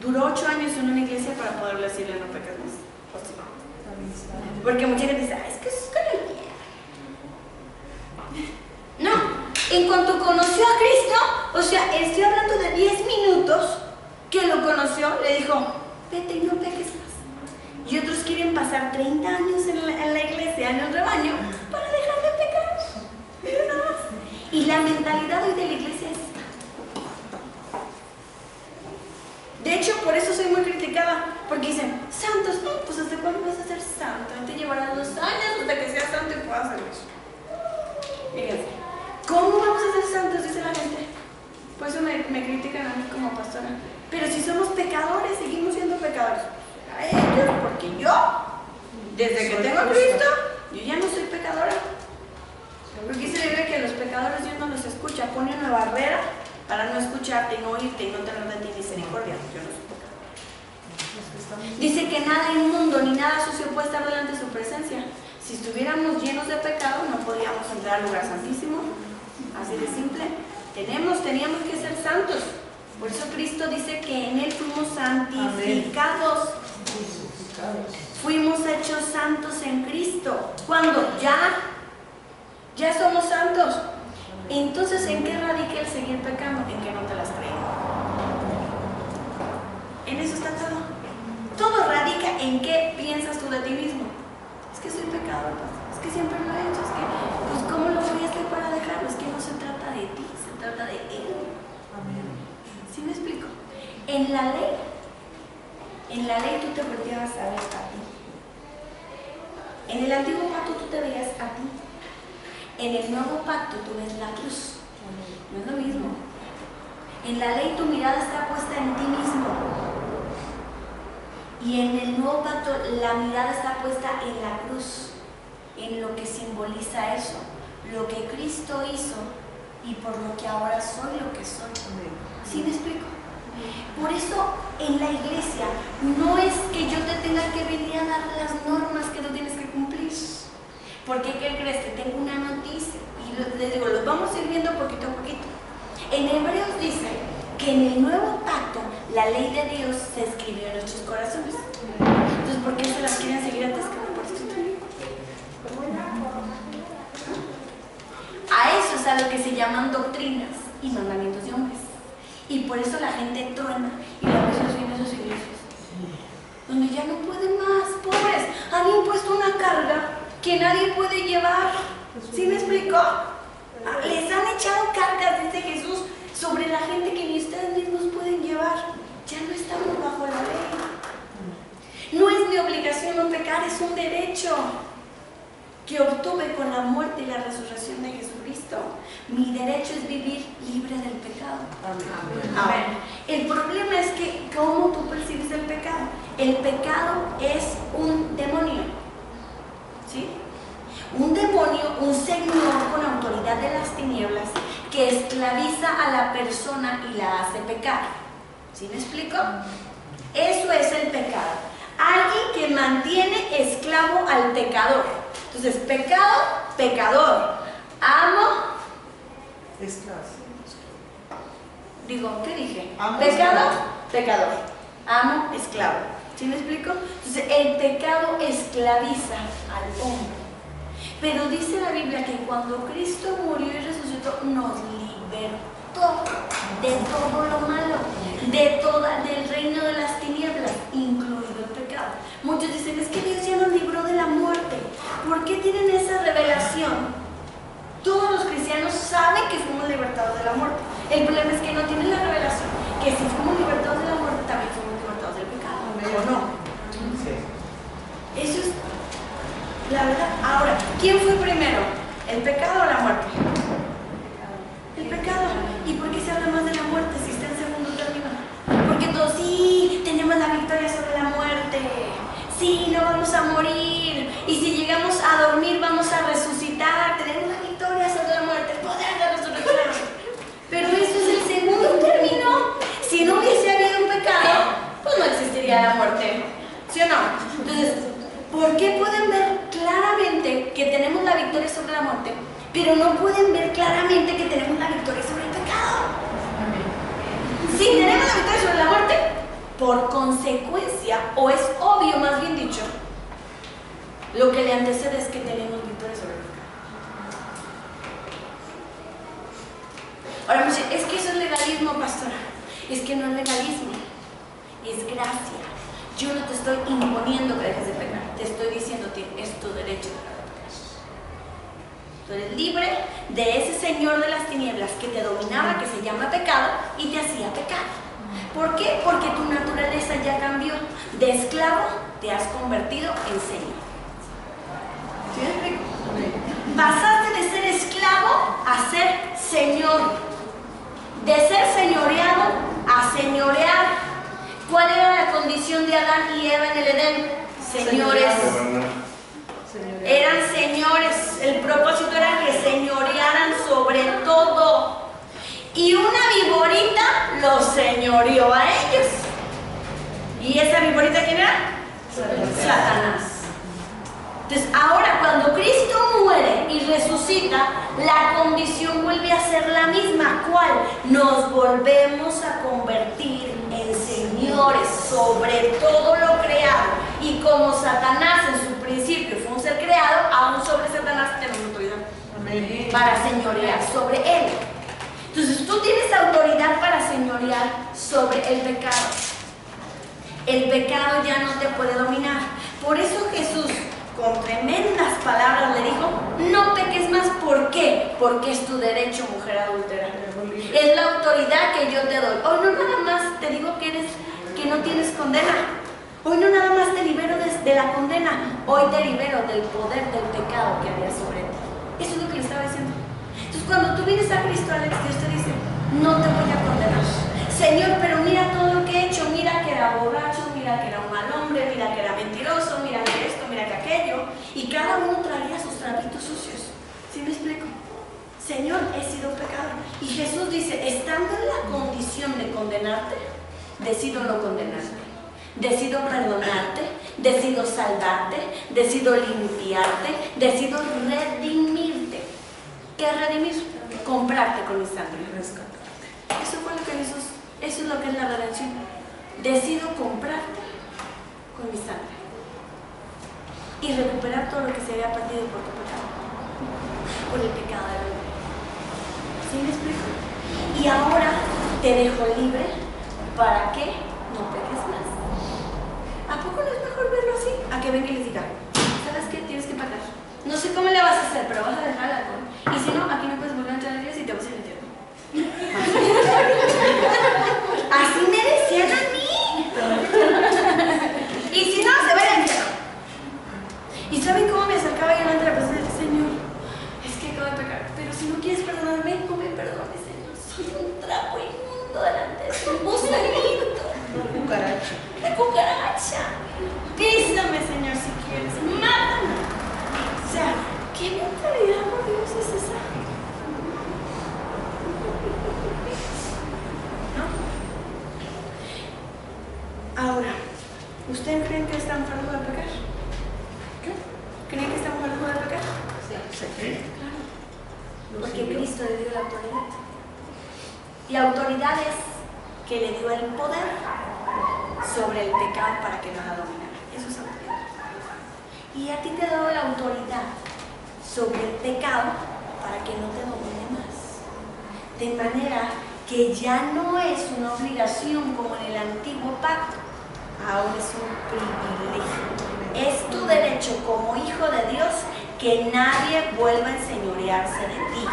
duró 8 años en una iglesia para poder decirle no peques más. ¿O sí? Porque mucha gente dice, es que eso es con el miedo. No, en cuanto conoció a Cristo, o sea, estoy hablando de 10 minutos que lo conoció, le dijo, vete y no peques más. Y otros quieren pasar 30 años en la iglesia, en el rebaño, para dejar de pecar. Pero nada más. Y la mentalidad hoy de la iglesia es esta. De hecho, por eso soy muy criticada, porque dicen, santos, no, pues ¿hasta cuándo vas a ser santo? Te llevará 2 años hasta que seas santo y puedas hacer eso. Fíjense, ¿cómo vamos a ser santos? Dice la gente. Por eso me critican a mí como pastora. Pero si somos pecadores, seguimos siendo pecadores. A ellos, porque yo, desde que tengo a Cristo, yo ya no soy pecadora. Porque se debe que los pecadores Dios no los escucha, pone una barrera para no escucharte y no oírte y no tener de ti misericordia. Yo no soy pecadora. Dice que nada inmundo ni nada sucio puede estar delante de su presencia. Si estuviéramos llenos de pecado, no podríamos entrar al lugar santísimo. Así de simple. Teníamos que ser santos. Por eso Cristo dice que en Él fuimos santificados. Fuimos hechos santos en Cristo. Cuando ya somos santos. Entonces, ¿en qué radica el seguir pecando? En que no te las crees. En eso está todo. Todo radica en qué piensas tú de ti mismo. Es que soy pecador, es que siempre lo he hecho, es que, pues, ¿cómo lo voy a hacer para dejarlo? Es que no se trata de ti, se trata de Él. Amén. ¿Sí me explico? En la ley, En la ley tú te volteabas a ver a ti. En el antiguo pacto tú te veías a ti. En el nuevo pacto tú ves la cruz. No es lo mismo. En la ley tu mirada está puesta en ti mismo. Y en el nuevo pacto la mirada está puesta en la cruz, en lo que simboliza eso, lo que Cristo hizo y por lo que ahora soy lo que soy. ¿Sí me explico? Por eso en la iglesia no es que yo te tenga que venir a dar las normas que tú tienes que cumplir. Porque ¿qué crees? Que tengo una noticia y les digo, los vamos a ir viendo poquito a poquito. En Hebreos dice que en el nuevo pacto la ley de Dios se escribió en nuestros corazones. Entonces, ¿por qué se las quieren seguir atascando por escrito? A eso es a lo que se llaman doctrinas y mandamientos de hombres. Y por eso la gente truena y a veces viene a sus iglesias donde ya no pueden más, pobres, han impuesto una carga que nadie puede llevar. ¿Sí me explicó? Les han echado cargas, dice Jesús, sobre la gente que ni ustedes mismos pueden llevar. Ya no estamos bajo la ley. No es mi obligación no pecar, es un derecho que obtuve con la muerte y la resurrección de Jesucristo. Mi derecho es vivir libre del pecado. Ahora, el problema es que ¿cómo tú percibes el pecado? El pecado es un demonio, ¿sí? Un demonio, un señor con autoridad de las tinieblas que esclaviza a la persona y la hace pecar. ¿Sí me explico? Eso es el pecado. Alguien que mantiene esclavo al pecador. Entonces, pecado, pecador. Amo, esclavo. Digo, ¿qué dije? Amo, pecado, esclavo. Pecador. Amo, esclavo. ¿Sí me explico? Entonces, el pecado esclaviza al hombre. Pero dice la Biblia que cuando Cristo murió y resucitó, nos libertó de todo lo malo, del reino de las tinieblas, incluido el pecado. Muchos dicen, es que Dios ya nos libró de la muerte. ¿Por qué tienen esa revelación? Todos los cristianos saben que fuimos libertados de la muerte. El problema es que no tienen la revelación que si fuimos libertados de la muerte, también fuimos libertados del pecado. ¿O no? Eso es la verdad. Ahora, ¿quién fue primero? ¿El pecado o la muerte? El pecado. ¿Y por qué se habla más de la muerte si está en segundo término? Porque todos, sí, tenemos la victoria sobre la muerte. Sí, no vamos a morir. Y si llegamos a dormir, vamos a resucitar. Tenemos la victoria sobre la muerte, el poder de la resurrección. Pero eso es el segundo término. Si no hubiese habido un pecado, pues no existiría la muerte. ¿Sí o no? Entonces, ¿por qué pueden ver claramente que tenemos la victoria sobre la muerte, pero no pueden ver claramente que tenemos la victoria sobre el pecado? Sí, tenemos la victoria sobre la muerte, por consecuencia, o es obvio más bien dicho, lo que le antecede es que tenemos victoria sobre el pecado. Ahora me dicen, es que eso es legalismo, pastora. Es que no es legalismo, es gracia. Yo no te estoy imponiendo que dejes de pecar, te estoy diciendo que es tu derecho de pecar. Tú eres libre de ese señor de las tinieblas que te dominaba, que se llama pecado, y te hacía pecar. ¿Por qué? Porque tu naturaleza ya cambió. De esclavo te has convertido en señor. ¿Sí me explico? Pasaste de ser esclavo a ser señor. De ser señoreado a señorear. ¿Cuál era la condición de Adán y Eva en el Edén? Señores. Eran señores. El propósito era que señorearan sobre todo. Y una viborita los señoreó a ellos. ¿Y esa viborita quién era? Satanás. Entonces, ahora cuando Cristo muere y resucita, la condición vuelve a ser la misma. ¿Cuál? Nos volvemos a convertir en señores sobre todo lo creado. Y como Satanás en su principio fue un ser creado, aún sobre Satanás tenemos autoridad. Amén. Para señorear sobre él. Entonces tú tienes autoridad para señorear sobre el pecado. El pecado ya no te puede dominar. Por eso Jesús, con tremendas palabras, le dijo, no peques más. ¿Por qué? Porque es tu derecho, mujer adúltera. Es la autoridad que yo te doy. Hoy no nada más te digo que no tienes condena. Hoy no nada más te libero de la condena, hoy te libero del poder del pecado que había sobre ti. Eso es lo que le estaba diciendo. Entonces cuando tú vienes a Cristo, Alex, Dios te dice, no te voy a condenar. Señor, pero mira todo lo que he hecho, mira que era borracho, mira que era un mal hombre, mira que era mentiroso, mira que esto, mira que aquello. Y cada uno traía sus trapitos sucios. ¿Sí me explico? Señor, he sido pecador. Y Jesús dice, estando en la condición de condenarte, decido no condenarte. Decido perdonarte, decido salvarte, decido limpiarte, decido redimirte. ¿Qué es redimir? Comprarte con mi sangre. Eso fue lo que Jesús, eso es lo que es la redención. Decido comprarte con mi sangre y recuperar todo lo que se había perdido por tu pecado, por el pecado del hombre. ¿Sí me explico? Y ahora te dejo libre para que no peques más. ¿A poco no es mejor verlo así? A que venga y les diga, ¿sabes qué? Tienes que pagar. No sé cómo le vas a hacer, pero vas a dejar el alcohol. Y si no, aquí no puedes volver a entrar a Dios y te vas a ir al infierno. Así me decían a mí. Y si no, se va al infierno. ¿Y saben cómo me acercaba yo delante de la presencia del Señor? Es que acabo de pecar, pero si no quieres perdonarme, no me perdones, Señor. Soy un trapo inmundo delante de ti, un gusanito. Cucaracha. Una cucaracha. Písame, Señor, si quieres. Mátame. O sea, ¿qué mentalidad, por Dios, es esa? ¿No? Ahora, ¿ustedes creen que están fardos de pecar? ¿Qué? ¿Creen que están fardos de pecar? Sí. Claro. Porque Cristo le dio la autoridad. Y la autoridad es que le dio el poder sobre el pecado para que no la dominara. Eso es autoridad. Y a ti te ha dado la autoridad sobre el pecado para que no te domine más. De manera que ya no es una obligación como en el antiguo pacto, ahora es un privilegio. Es tu derecho como hijo de Dios que nadie vuelva a enseñorearse de ti.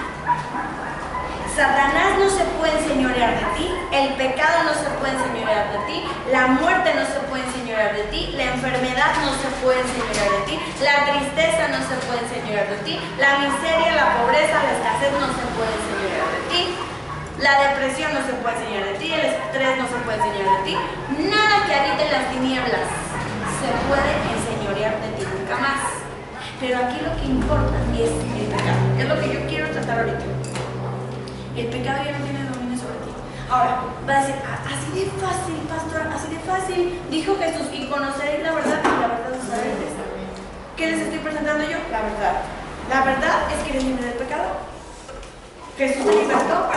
Satanás no se puede enseñorear de ti, el pecado no se puede enseñorear de ti, la muerte no se puede enseñorear de ti, la enfermedad no se puede enseñorear de ti, la tristeza no se puede enseñorear de ti, la miseria, la pobreza, la escasez no se puede enseñorear de ti, la depresión no se puede enseñorear de ti, el estrés no se puede enseñorear de ti, nada que habite en las tinieblas se puede enseñorear de ti nunca más. Pero aquí lo que importa es el pecado, es lo que yo quiero tratar ahorita. El pecado ya no tiene dominio sobre ti. Ahora, va a decir, así de fácil, pastor, así de fácil. Dijo Jesús, y conoceréis la verdad, y la verdad os hará libres. ¿Qué les estoy presentando yo? La verdad. La verdad es que eres libre del pecado. Jesús te libertó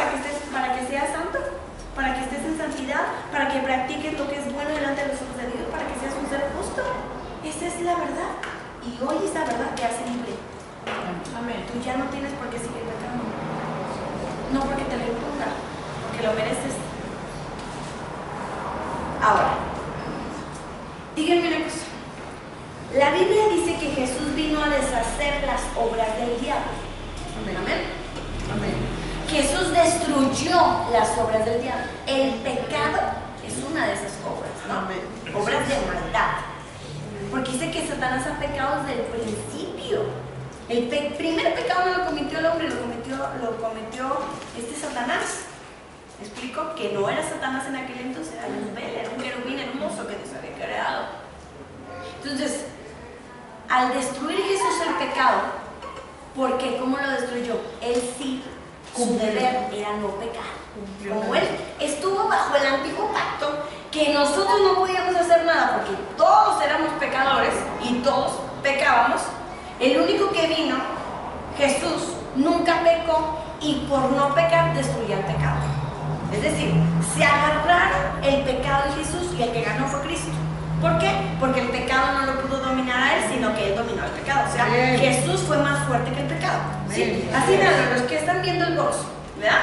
para que seas santo, para que estés en santidad, para que practiques lo que es bueno delante de los ojos de Dios, para que seas un ser justo. Esa es la verdad. Y hoy esa verdad te hace libre. Amén. Tú ya no tienes por qué seguir pecando. No porque te lo imponga, porque lo mereces. Ahora, díganme una cosa. La Biblia dice que Jesús vino a deshacer las obras del diablo. Amén. Amén. Amén. Jesús destruyó las obras del diablo. El pecado es una de esas obras, ¿no? Amén. Obras de maldad. Porque dice que Satanás ha pecado desde el principio. El primer pecado no lo cometió el hombre, lo cometió Satanás. ¿Me explico? Que no era Satanás en aquel entonces, era Luzbel, era un querubín hermoso que Dios había creado. Entonces, al destruir Jesús el pecado, ¿por qué? ¿Cómo lo destruyó? Él sí, su deber era no pecar. Como él estuvo bajo el antiguo pacto, que nosotros no podíamos hacer nada porque todos éramos pecadores y todos pecábamos. El único que vino, Jesús, nunca pecó y por no pecar destruyó el pecado. Es decir, se agarraron el pecado de Jesús y el que ganó fue Cristo. ¿Por qué? Porque el pecado no lo pudo dominar a él, sino que él dominó el pecado. O sea, bien. Jesús fue más fuerte que el pecado. ¿Sí? Así vean, los que están viendo el box, ¿verdad?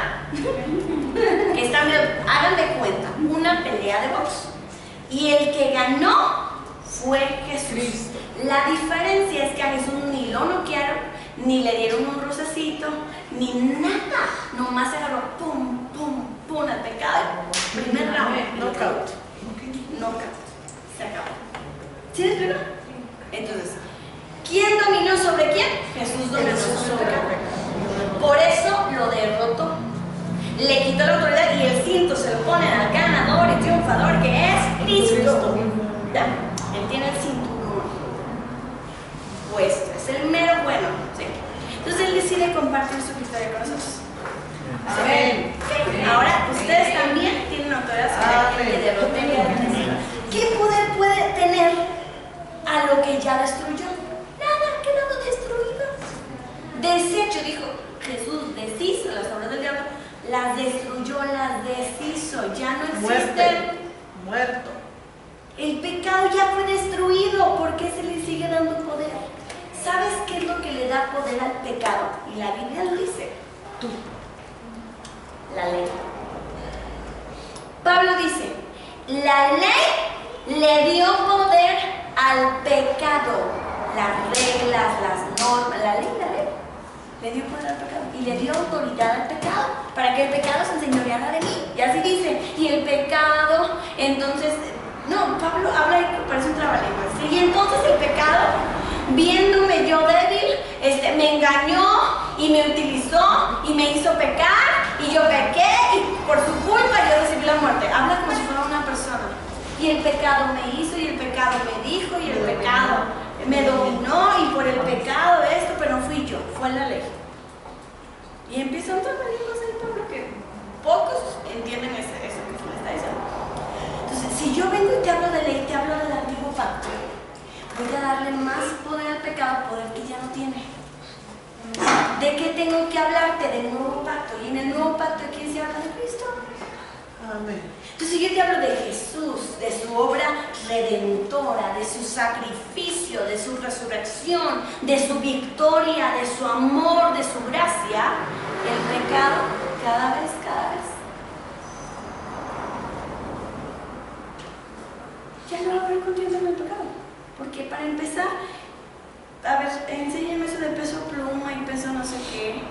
Que están viendo, háganme cuenta, una pelea de box. Y el que ganó fue Jesús. La diferencia es que a Jesús ni lo noquearon, ni le dieron un rocecito, ni nada. Nomás se agarró, pum, pum, pum, al pecado. Primer round, knockout. Knockout. Se acabó. ¿Sí me explico? Entonces, ¿quién dominó sobre quién? Jesús dominó sobre el pecado. Por eso lo derrotó. Le quitó la autoridad y el cinto se lo ponen al ganador y triunfador que es Cristo. ¿Ya? Él tiene el cinturón puesto, es el mero bueno. ¿Sí? Entonces él decide compartir su historia con nosotros. Amén. Ahora ustedes también tienen autoridad sobre el que derrotó y el. ¿Qué poder puede tener a lo que ya destruyó? Nada, ha quedado destruido. Desecho, dijo Jesús, deshizo las obras del diablo, las destruyó, las deshizo, ya no existen. Muerto. El pecado ya fue destruido, ¿por qué se le sigue dando poder? ¿Sabes qué es lo que le da poder al pecado? Y la Biblia lo dice. Tú. La ley. Pablo dice, la ley le dio poder al pecado. Las reglas, las normas, la ley le dio poder al pecado y le dio autoridad al pecado para que el pecado se enseñoreara de mí. Y así dice, y el pecado, entonces, no, Pablo habla y parece un trabalenguas. Y entonces el pecado, viéndome yo débil, me engañó y me utilizó y me hizo pecar y yo pequé y por su culpa yo recibí la muerte. Habla como si fuera una persona. Y el pecado me hizo y el pecado me dijo y el pecado me dominó y por el pecado esto, pero no fui yo, fue la ley. Y empieza un trabalenguas ahí, Pablo, que pocos entienden eso que se me está diciendo. Entonces, si yo vengo y te hablo de ley, te hablo del antiguo pacto, voy a darle más poder al pecado, poder que ya no tiene. ¿De qué tengo que hablarte? Del nuevo pacto. ¿Y en el nuevo pacto de quién se habla? De Cristo. Amén. Entonces yo te hablo de Jesús, de su obra redentora, de su sacrificio, de su resurrección, de su victoria, de su amor, de su gracia. El pecado cada vez. Ya no va a haber confianza en el pecado. Porque para empezar, a ver, enséñame eso de peso pluma y peso no sé qué.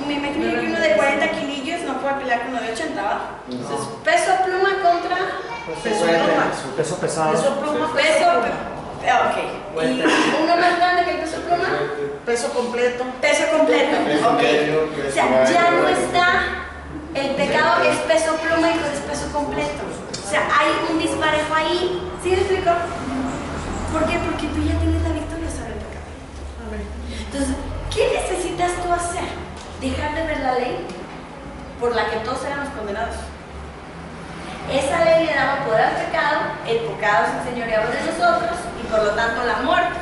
Me imagino que uno de 40 kilillos no puede pelear con uno de 80, ¿va? No. Entonces, peso pluma contra Peso pluma. Su peso pesado. Peso pluma. ok. ¿Y uno más grande que el peso pluma? Peso completo. Peso completo. Peso Ok. medio, O sea, ya no está el pecado que es peso pluma y que es peso completo. O sea, hay un disparejo ahí. ¿Sí me explico? ¿Por qué? Porque tú ya tienes la victoria sobre el pecado. Entonces, ¿qué necesitas tú hacer? Dejar de ver la ley por la que todos éramos condenados. Esa ley le daba poder al pecado, el pecado se enseñoreaba de nosotros y por lo tanto la muerte.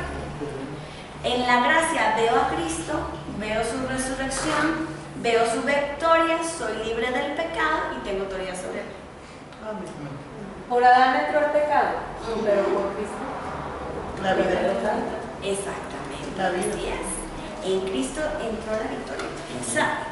En la gracia veo a Cristo, veo su resurrección, veo su victoria, soy libre del pecado y tengo autoridad sobre él. Amén. Por Adán entró el pecado, pero por Cristo. La vida. Exactamente. La vida. Así es. En Cristo entró la victoria. O sea,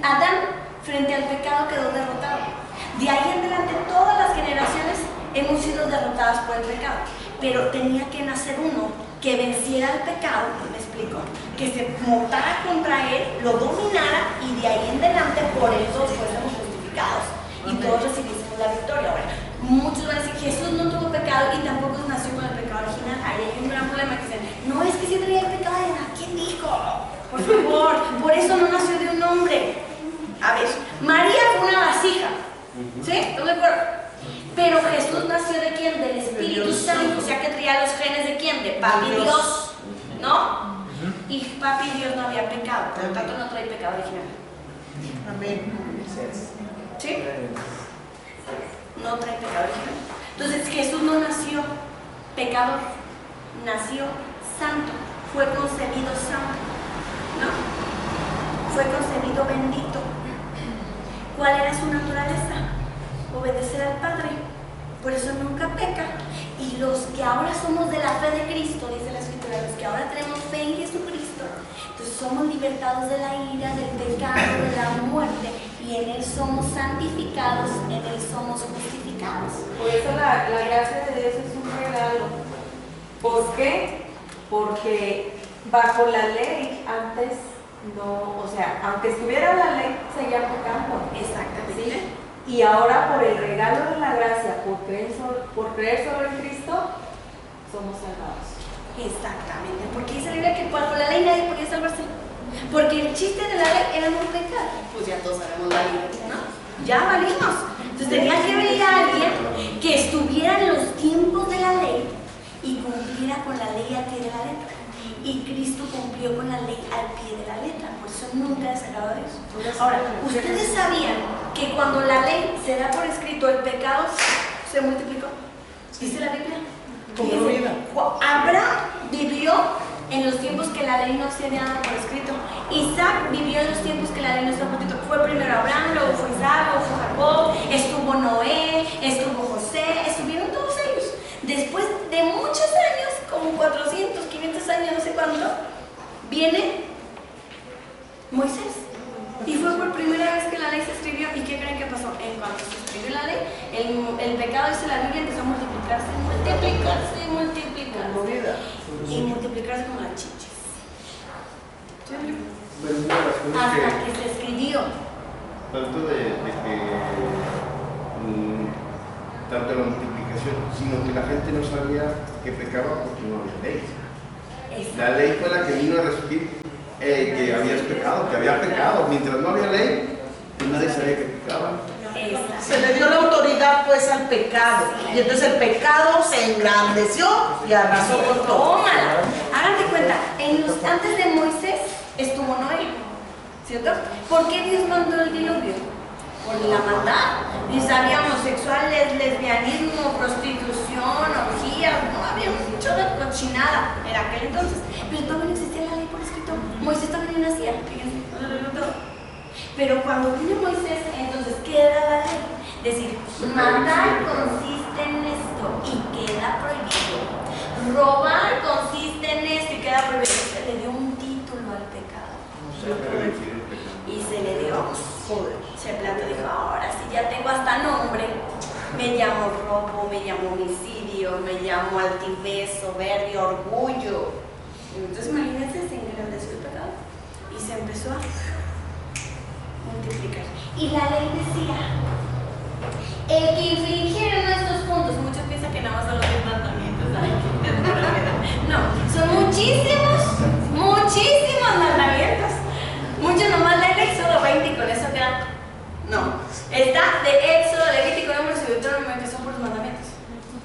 Adán frente al pecado quedó derrotado. De ahí en adelante todas las generaciones hemos sido derrotadas por el pecado. Pero tenía que nacer uno que venciera el pecado, me explico, que se montara contra él, lo dominara y de ahí en adelante por eso fuésemos justificados y todos recibiésemos la victoria. Ahora, muchos van a decir Jesús no tuvo pecado y tampoco nació con el pecado original. Ahí hay un gran problema que dicen, no, es que si traía el pecado de Adán. ¿Quién dijo? Por favor, por eso no nació de un hombre. A ver, María fue una vasija, ¿sí? ¿Estamos de acuerdo? Pero Jesús nació de quién? Del Espíritu Santo, o sea que traía los genes de quién? De Papi Dios, ¿no? Y Papi Dios no había pecado, por lo tanto no trae pecado original. Amén. ¿Sí? No trae pecado original. Entonces Jesús no nació pecador, nació santo, fue concebido santo, ¿no? Fue concebido bendito. ¿Cuál era su naturaleza? Obedecer al Padre. Por eso nunca peca. Y los que ahora somos de la fe de Cristo, dice la Escritura, los que ahora tenemos fe en Jesucristo, entonces somos libertados de la ira, del pecado, de la muerte, y en Él somos santificados, en Él somos justificados. Por eso la gracia de Dios es un regalo. ¿Por qué? Porque bajo la ley antes no, o sea, aunque estuviera la ley, seguía pecando. Exactamente. ¿Sí? Y ahora por el regalo de la gracia, por creer solo en Cristo, somos salvados. Exactamente, porque dice la Biblia que bajo la ley nadie podía salvarse. Porque el chiste de la ley era no pecar. Pues ya todos sabemos la ley, ¿no? Ya valimos. Entonces tenía que venir a alguien que estuviera en los tiempos de la ley y cumpliera con la ley al pie de la letra. Y Cristo cumplió con la ley al pie de la letra, por eso nunca ha sacado de eso. Ahora, ¿ustedes sabían que cuando la ley se da por escrito, el pecado se multiplicó? Dice la Biblia. Cobró vida. Abraham vivió en los tiempos que la ley no se había dado por escrito. Isaac vivió en los tiempos que la ley no estaba por escrito. Fue primero Abraham, luego fue Isaac, luego fue Jacob, estuvo Noé, estuvo José, estuvieron todos ellos. Después de muchos años, como 400, 500 años, no sé cuánto, viene Moisés. Y fue por primera vez que la ley se escribió. ¿Y qué creen que pasó? En cuanto se escribió la ley, el pecado, dice la Biblia, empezó a multiplicarse, y multiplicarse como las chichis. Hasta que se escribió. Tanto de que tanto la multiplicación, sino que la gente no sabía que pecaba porque no había ley. La ley fue la que vino a resurgir que habías pecado, que había pecado. Mientras no había ley, nadie sabía que pecaba. Se le dio la autoridad pues al pecado. Y entonces el pecado se engrandeció y arrasó con todo. Tómala. Háganse cuenta, antes de Moisés estuvo Noé, ¿cierto? ¿Por qué Dios mandó el diluvio? Por la maldad. Dice, había homosexuales, lesbianismo, prostitución, orgías, no había mucho de cochinada en aquel entonces. Pero todavía no existía la ley por escrito. Moisés todavía no nacía, fíjense, no lo digo todo. Pero cuando vino Moisés, entonces, ¿qué era la ley? Decir, matar consiste en esto y queda prohibido. Robar consiste en esto y queda prohibido. Se le dio un título al pecado. Y se le dio. Se plantó y dijo, ahora sí ya tengo hasta nombre. Me llamo robo, me llamo homicidio, me llamo altivez, soberbia, orgullo. Entonces imagínense, se engrandeció el pecado y se empezó a multiplicar. Y la ley decía, el que infringiera uno de estos puntos, muchos piensan que nada más son los 10 mandamientos, no, son muchísimos mandamientos. Muchos nomás leen Éxodo 20 y con eso quedan. No, está de Éxodo, Levítico, Números y Deuteronomio, que son por los mandamientos.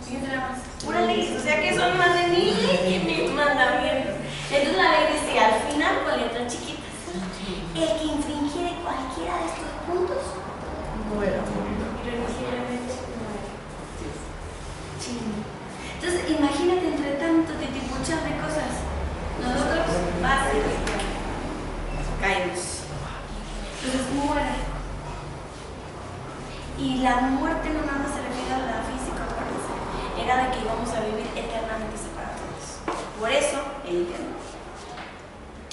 Fíjense nada más, pura ley, o sea que son más de 1000 mandamientos. Entonces la ley decía, al final con letras chiquitas, el que infringiere cualquiera de estos puntos Muera. irremisiblemente muere. Entonces imagínate entre tanto titipuchar de cosas, nosotros básicamente caemos. Entonces muere. Y la muerte no nada más se refiere a la física, acuérdense, era de que íbamos a vivir eternamente separados. Por eso el infierno.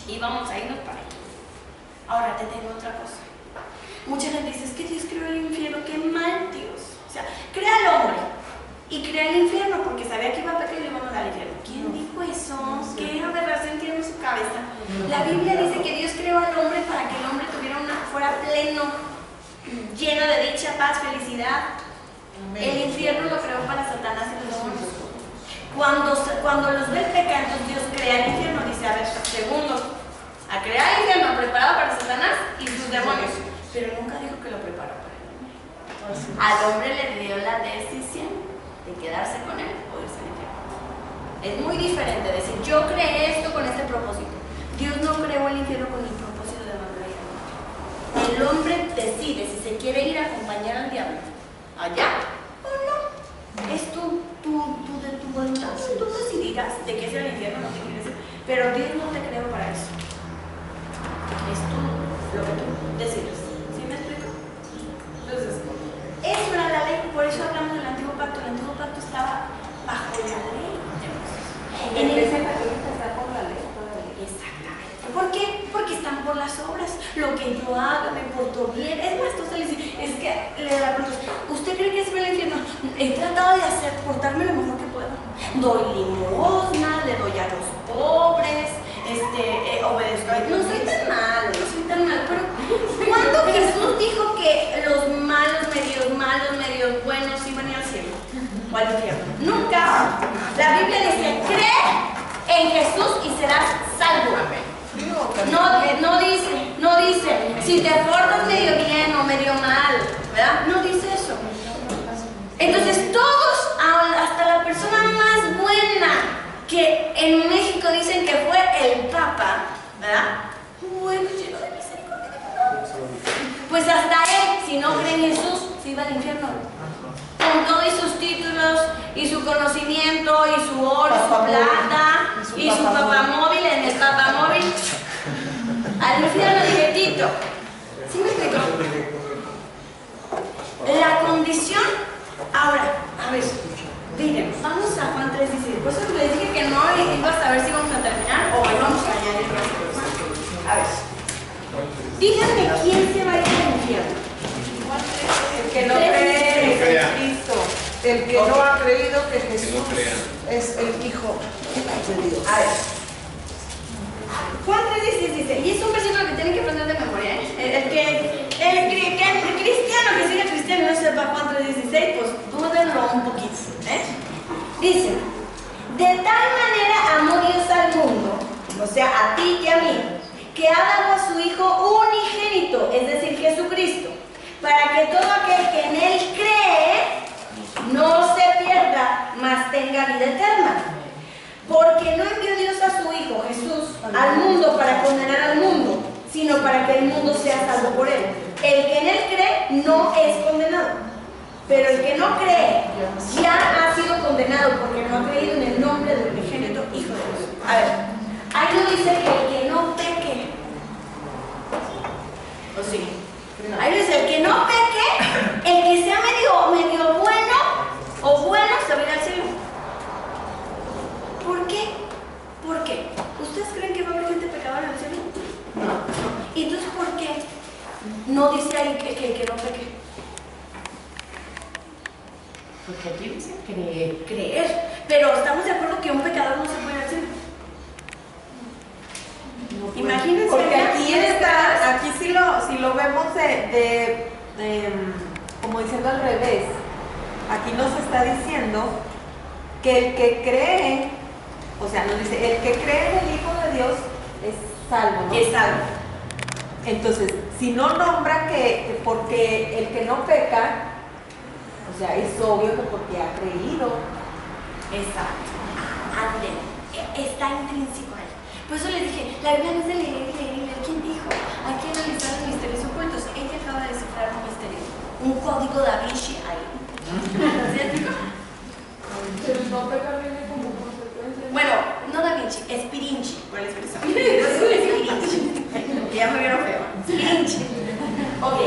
Y vamos a irnos para allá. Ahora te tengo otra cosa. Mucha gente dice, es que Dios creó el infierno, qué mal Dios. O sea, crea al hombre y crea el infierno porque sabía que iba a pecar y le iba a mandar al infierno. ¿Quién dijo eso? ¿Qué aberración tiene en su cabeza? La Biblia dice que Dios creó al hombre para que el hombre fuera pleno, lleno de dicha, paz, felicidad. El infierno lo creó para Satanás y los demonios. Cuando los ve pecar, entonces Dios crea el infierno. Dice, a ver, segundo, a crear el infierno preparado para Satanás y sus demonios. Pero nunca dijo que lo preparó para el hombre. Al hombre le dio la decisión de quedarse con él o irse al infierno. Es muy diferente decir, yo creé esto con este propósito. Dios no creó el infierno con el propósito de mandar a ir. El hombre decide si se quiere ir a acompañar al diablo allá o no. Es de tu voluntad. Tú decidirás de qué es el infierno, no te quieres ir. Pero Dios no te creó para eso. Es tú lo que tú decides. ¿Sí me explico? Entonces, eso era la ley. Por eso hablamos del antiguo pacto. El antiguo pacto estaba bajo la ley. En el católico está por la ley todavía. Exactamente. ¿Por qué? Porque están por las obras. Lo que yo haga, me porto bien. Es más, tú se le dices, es que le da preguntas. ¿Usted cree que es el infierno? He tratado de portarme lo mejor que puedo. Doy limosna, le doy a los pobres, obedezco. No soy tan malo, pero ¿cuándo Jesús dijo que los malos, medios buenos iban a ir al cielo o al infierno? Nunca. La Biblia dice en Jesús y serás salvo. No dice, si te portas medio bien o medio mal, ¿verdad? No dice eso. Entonces todos, hasta la persona más buena, que en México dicen que fue el Papa, ¿verdad? Bueno, lleno de misericordia. Pues hasta él, si no cree en Jesús, se iba al infierno. Con todo y sus títulos, y su conocimiento, y su oro, y su plata, y su papamóvil, en el papamóvil, al infierno directito. ¿Sí me explico? La condición, ahora, a ver, miren, vamos a Juan 3:16. Por eso les dije que no iba a saber si vamos a terminar o vamos a añadir más cosas. A ver, díganme quién se va a ir al infierno. El que no cree en Cristo. El que no ha creído que Jesús es el Hijo de Dios. A ver. Juan 3:16 dice, y es un versículo que tienen que aprender de memoria, ¿eh? El cristiano que sigue cristiano y no sepa Juan 3:16, pues dúdenlo un poquito, ¿eh? Dice, de tal manera amó Dios al mundo, o sea, a ti y a mí, que ha dado a su Hijo unigénito, es decir, Jesucristo, para que todo aquel que en Él cree no se pierda, mas tenga vida eterna. Porque no envió Dios a su Hijo, Jesús, al mundo para condenar al mundo, sino para que el mundo sea salvo por Él. El que en Él cree no es condenado, pero el que no cree ya ha sido condenado porque no ha creído en el nombre del unigénito Hijo de Dios. A ver, ahí no dice que el que no peque, ¿o sí? Ahí dice, el que no peque, el que sea medio bueno o bueno, se va a ir al cielo. ¿Por qué? ¿Por qué? ¿Ustedes creen que va a haber gente pecadora en el cielo? No. ¿Y entonces por qué no dice ahí que no peque? Porque aquí dice creer. Pero estamos de acuerdo que un pecador no se puede ir al cielo. No, imagínense. Porque aquí sí lo vemos como diciendo al revés. Aquí nos está diciendo que el que cree, o sea, nos dice, el que cree en el Hijo de Dios es salvo, ¿no? Es salvo. Entonces, si no nombra que porque el que no peca, o sea, es obvio que porque ha creído. Exacto. Anden. Está intrínseco ahí. Por eso les dije, la Biblia no es de leer. ¿Quién dijo? Hay que analizar los misterios ocultos. Ella acaba de descifrar un misterio. Un código Da Vinci ahí. ¿Cierto? Pero no pecar viene como consecuencia. Bueno, no Da Vinci, es Pirinchi. ¿Cuál es esa? Es Pirinchi. Ya me vieron feo. Pirinchi. Ok.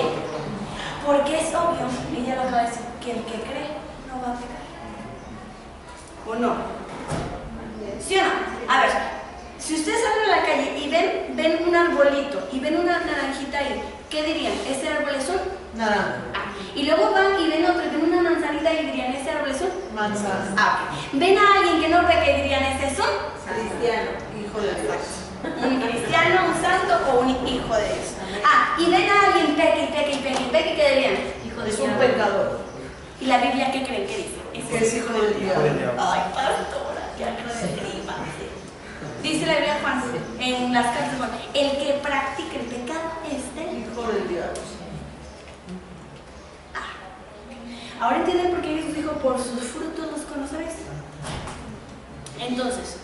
Porque es obvio, ella lo acaba de decir, que el que cree no va a pecar. ¿O no? ¿Sí o no? A ver, si ustedes salen a la calle y ven un arbolito y ven una naranjita ahí, ¿qué dirían? ¿Ese árbol es un? Naranja. Y luego van y ven otro y ven una manzanita y dirían, ¿ese árbol es un? Manzana. Ok. ¿Ven a alguien que no peca y dirían, ¿ese es un? Cristiano. Hijo de Dios. Un cristiano, un santo o un hijo de Dios. Y ven a alguien peque, ¿qué dirían? Hijo de Es Dios. un pecador. ¿Y la Biblia qué creen que dice? Es hijo del diablo. Ay, pastora, ya no se escriba. Dice la Biblia Juan, en las cartas de Juan, el que practica el pecado es del Hijo del diablo. Ahora entienden por qué Jesús dijo, por sus frutos los conoceréis. Entonces,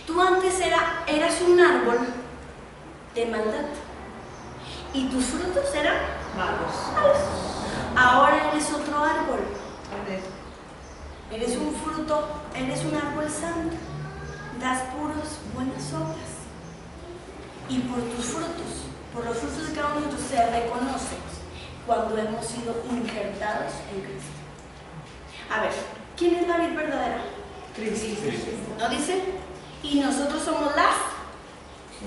tú antes eras un árbol de maldad y tus frutos eran malos. Ahora eres otro árbol. Eres un fruto, eres un árbol santo. Das puros buenas obras. Y por tus frutos, por los frutos de cada uno de nosotros se reconoce cuando hemos sido injertados en Cristo. A ver, ¿quién es la vid verdadera? Cristo. ¿No dice? Y nosotros somos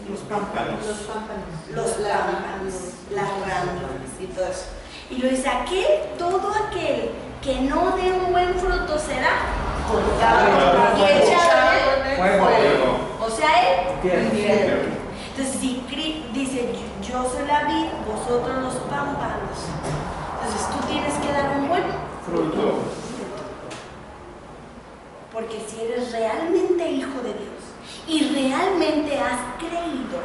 Los pámpanos. los pámpanos, las ramas y todo eso. Y lo dice, todo aquel que no dé un buen fruto será cortado y echado en el fuego. O sea, entonces, si dice, yo soy la vid, vosotros los pámpanos. Entonces, tú tienes que dar un buen fruto. Porque si eres realmente hijo de Dios y realmente has creído,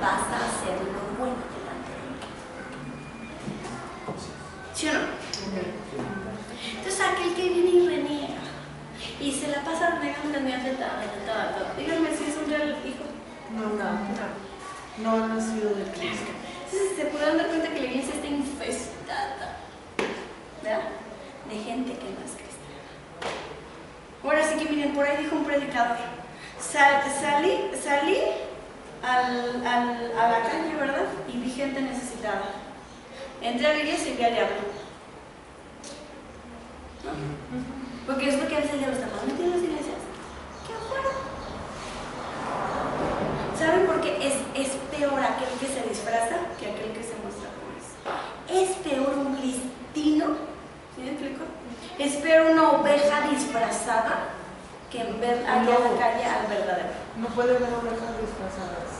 vas a hacer lo bueno delante de mí. ¿Sí o no? Entonces aquel que viene y reniega y se la pasa renegando, díganme si es un real hijo. No ha nacido de Cristo. Entonces se podrán dar cuenta que la iglesia está infestada, ¿verdad?, de gente que no es cristiana. Ahora sí que miren, por ahí dijo un predicador, salí a la calle, ¿verdad?, y vi gente necesitada. Entré a la iglesia y vi al diablo. ¿No? Porque es lo que a veces el diablo está más metido en las iglesias que afuera. ¿Saben por qué? Es peor aquel que se disfraza que aquel que se muestra como es. Es peor un listino, ¿sí me explico? Es peor una oveja disfrazada que ver allá en la calle al verdadero. No puede ver ovejas disfrazadas.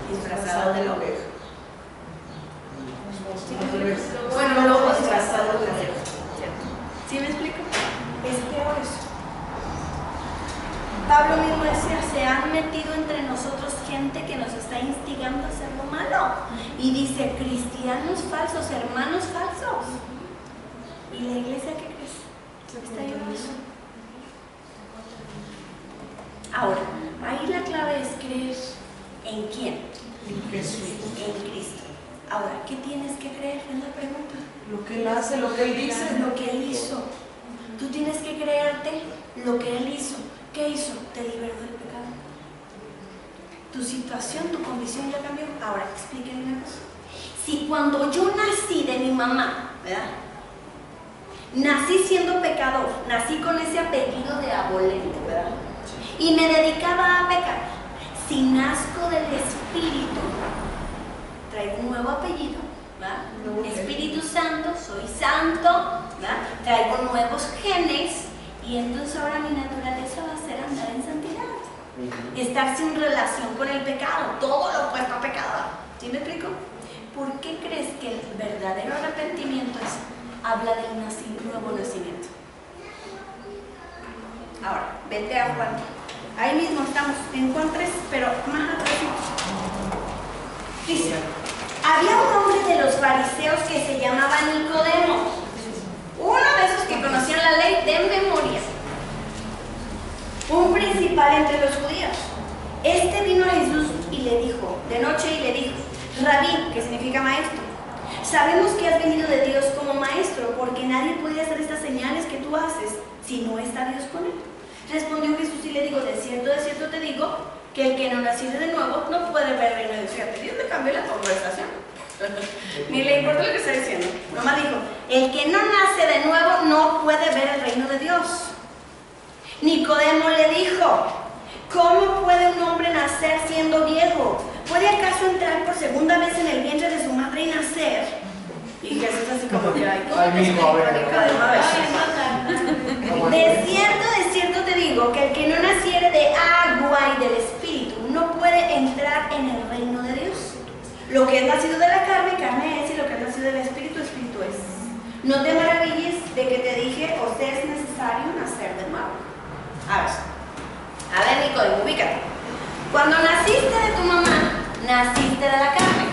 Disfrazado de la oveja. Bueno, lobo disfrazado de oveja. ¿Sí me explico? Es peor eso. Pablo mismo decía, se han metido entre nosotros gente que nos está instigando a hacer lo malo. Y dice, cristianos falsos, hermanos falsos. ¿Y la iglesia qué crees? Está llena de eso. Ahora, ahí la clave es creer en quién. En Jesús. En Cristo. Ahora, ¿qué tienes que creer? Es la pregunta. Lo que Él hace, lo que Él dice. Lo que Él hizo. Tú tienes que creerte lo que Él hizo. ¿Qué hizo? Te liberó del pecado. Tu situación, tu condición ya cambió. Ahora, explíquenme una cosa. Si cuando yo nací de mi mamá, ¿verdad?, nací siendo pecador, nací con ese apellido de abolente, ¿verdad?, y me dedicaba a pecar, si nazco del Espíritu, traigo un nuevo apellido, ¿verdad?, Espíritu Santo, soy santo, ¿verdad?, traigo nuevos genes, y entonces ahora mi naturaleza va a ser andar en santidad, estar sin relación con el pecado, todo lo opuesto a pecado. ¿Sí me explico? ¿Por qué crees que el verdadero arrepentimiento habla del nuevo nacimiento? Ahora, vete a Juan. Ahí mismo estamos, en Juan 3, pero más atrás. Dice, había un hombre de los fariseos que se llamaba Nicodemo, uno de esos que conocían la ley de memoria, un principal entre los judíos. Este vino a Jesús y le dijo, de noche, y le dijo, Rabí, que significa maestro, sabemos que has venido de Dios como maestro, porque nadie puede hacer estas señales que tú haces si no está Dios con él. Respondió Jesús y le dijo, de cierto te digo, que el que no naciere de nuevo no puede ver el reino de Dios. Fíjate, Dios le cambió la conversación. Ni le importa lo que está diciendo. Nomás dijo, el que no nace de nuevo no puede ver el reino de Dios. Nicodemo le dijo, ¿cómo puede un hombre nacer siendo viejo? ¿Puede acaso entrar por segunda vez en el vientre de su madre y nacer? Y Jesús así como que, ay, ¿cómo te explico? De cierto te digo, que el que no naciere de agua y del Espíritu no puede entrar en el reino de Dios. Lo que es nacido de la carne, carne es, y lo que es nacido del Espíritu, Espíritu es. No te maravilles de que te dije, os es necesario nacer de nuevo. A ver, Nicodemo, ubícate. Cuando naciste de tu mamá, naciste de la carne.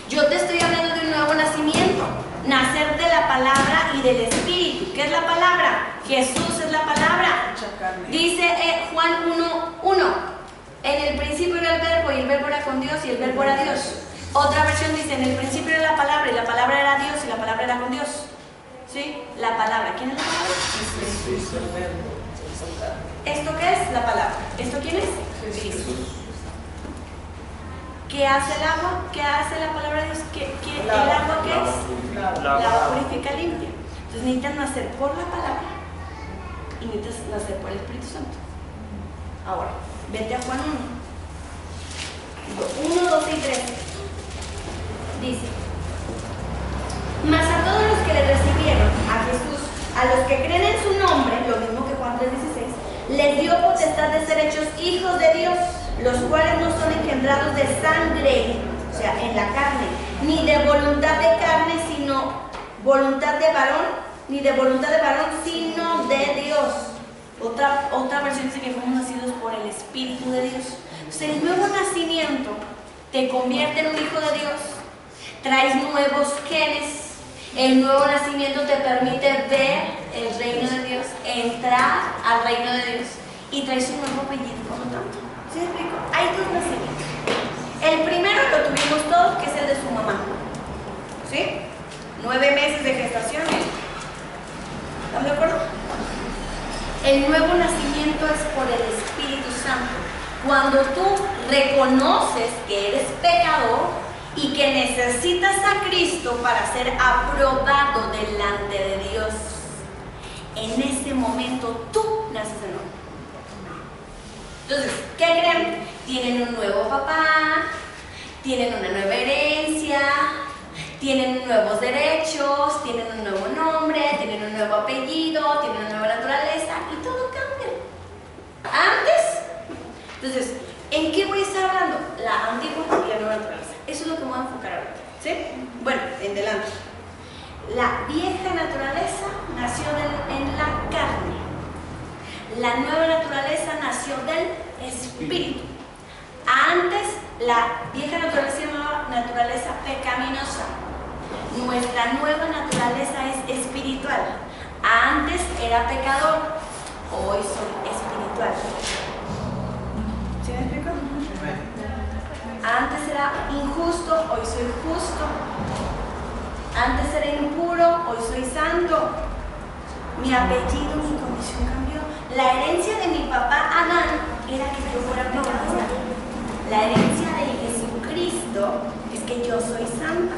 Yo te estoy hablando de un nuevo nacimiento, nacer de la palabra y del Espíritu. ¿Qué es la palabra? Jesús es la palabra. Dice Juan 1:1, en el principio era el verbo y el verbo era con Dios y el verbo era Dios. Otra versión dice, en el principio era la palabra y la palabra era Dios y la palabra era con Dios. ¿Sí? La palabra. ¿Quién es la palabra? Jesús. ¿Esto qué es? La palabra. ¿Esto quién es? Jesús. ¿Qué hace el agua? ¿Qué hace la palabra de Dios? ¿El agua qué es? La purifica, limpia. Entonces necesitas nacer por la palabra y necesitas nacer por el Espíritu Santo. Ahora, vete a Juan 1, 2 y 3. Dice, mas a todos los que le recibieron, a Jesús, a los que creen en su nombre, lo mismo que Juan 3:16, les dio potestad de ser hechos hijos de Dios, los cuales no son engendrados de sangre, o sea, en la carne, ni de voluntad de carne, sino voluntad de varón, ni de voluntad de varón, sino de Dios. Otra versión dice que fuimos nacidos por el Espíritu de Dios. Entonces, el nuevo nacimiento te convierte en un hijo de Dios, traes nuevos genes. El nuevo nacimiento te permite ver el reino de Dios, entrar al reino de Dios y traes un nuevo apellido, por lo tanto. ¿Sí me explico? Hay dos nacimientos. El primero lo tuvimos todos, que es el de su mamá. ¿Sí? 9 meses de gestación. ¿Están de acuerdo? El nuevo nacimiento es por el Espíritu Santo. Cuando tú reconoces que eres pecador y que necesitas a Cristo para ser aprobado delante de Dios, en ese momento tú naces de nuevo. Entonces, ¿qué creen? Tienen un nuevo papá, tienen una nueva herencia, tienen nuevos derechos, tienen un nuevo nombre, tienen un nuevo apellido, tienen una nueva naturaleza y todo cambia. Antes, entonces, ¿en qué voy a estar hablando? La antigua y la nueva naturaleza. Eso es lo que me voy a enfocar ahorita. ¿Sí? Bueno, en delante. La vieja naturaleza nació en la carne. La nueva naturaleza nació del Espíritu. Antes, la vieja naturaleza se llamaba naturaleza pecaminosa. Nuestra nueva naturaleza es espiritual. Antes era pecador, hoy soy espiritual. ¿Sí me explico? Antes era injusto, hoy soy justo. Antes era impuro, hoy soy santo. Mi apellido, mi condición cambió. La herencia de mi papá Adán era que yo fuera pecadora. La herencia de Jesucristo es que yo soy santa.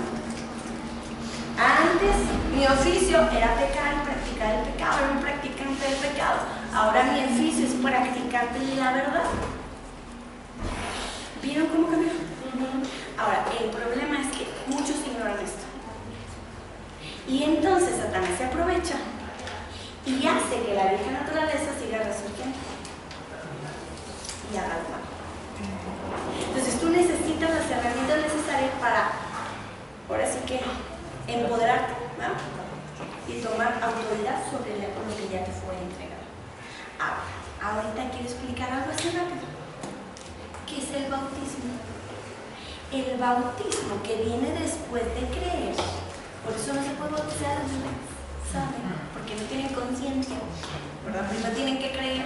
Antes mi oficio era pecar y practicar el pecado, era un practicante del pecado. Ahora mi oficio es practicante de la verdad. ¿Vieron cómo cambió? Ahora, el problema es que muchos ignoran esto. Y entonces Satanás se aprovecha y hace que la vieja naturaleza siga resurgiendo y haga el mal. Entonces tú necesitas las herramientas necesarias para, ahora sí que, empoderarte, ¿no? Y tomar autoridad sobre lo que ya te fue entregado. Ahorita quiero explicar algo así rápido. ¿Qué es el bautismo? El bautismo que viene después de creer. Por eso no se puede bautizar, ¿saben? Porque no tienen conciencia, ¿verdad? No tienen que creer.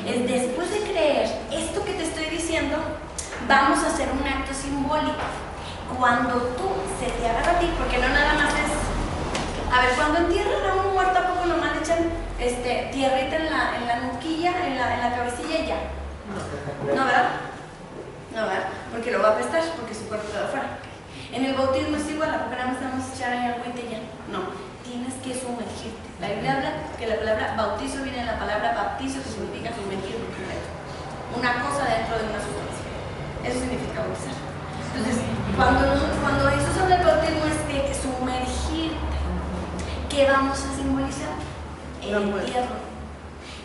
Es después de creer esto que te estoy diciendo, vamos a hacer un acto simbólico. Cuando tú se te agarra a ti, porque no nada más es. A ver, cuando entierran a un muerto, ¿a poco nomás le echan tierrita en la nuquilla, en la cabecilla y ya? No, ¿verdad? No, ¿verdad? Porque lo va a apestar, porque su cuerpo está afuera. En el bautismo es igual, ¿a poco nada más vamos a echar ahí agüita y ya? No, tienes que sumergirte. La Biblia habla que la palabra bautizo viene de la palabra baptizo, que significa sumergir por completo. Una cosa dentro de una sustancia. Eso significa bautizar. Entonces, cuando Jesús habla del bautismo es de sumergirte. ¿Qué vamos a simbolizar? El entierro.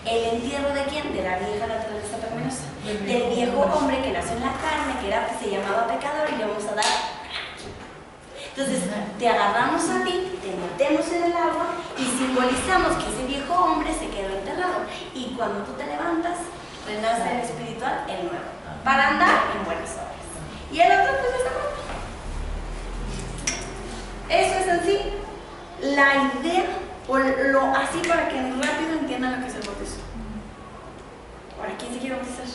¿El entierro de quién? De la vieja naturaleza pecaminosa. Del viejo hombre que nació en la carne, que se llamaba pecador, y le vamos a dar. Entonces, te agarramos a ti, te metemos en el agua y simbolizamos que ese viejo hombre se quedó enterrado. Y cuando tú te levantas, renace el espiritual, el nuevo, para andar en buenas obras. Y el otro, pues está muerto. Eso es así la idea, o así para que rápido entiendan lo que es el bautismo. Ahora, ¿quién se quiere bautizar?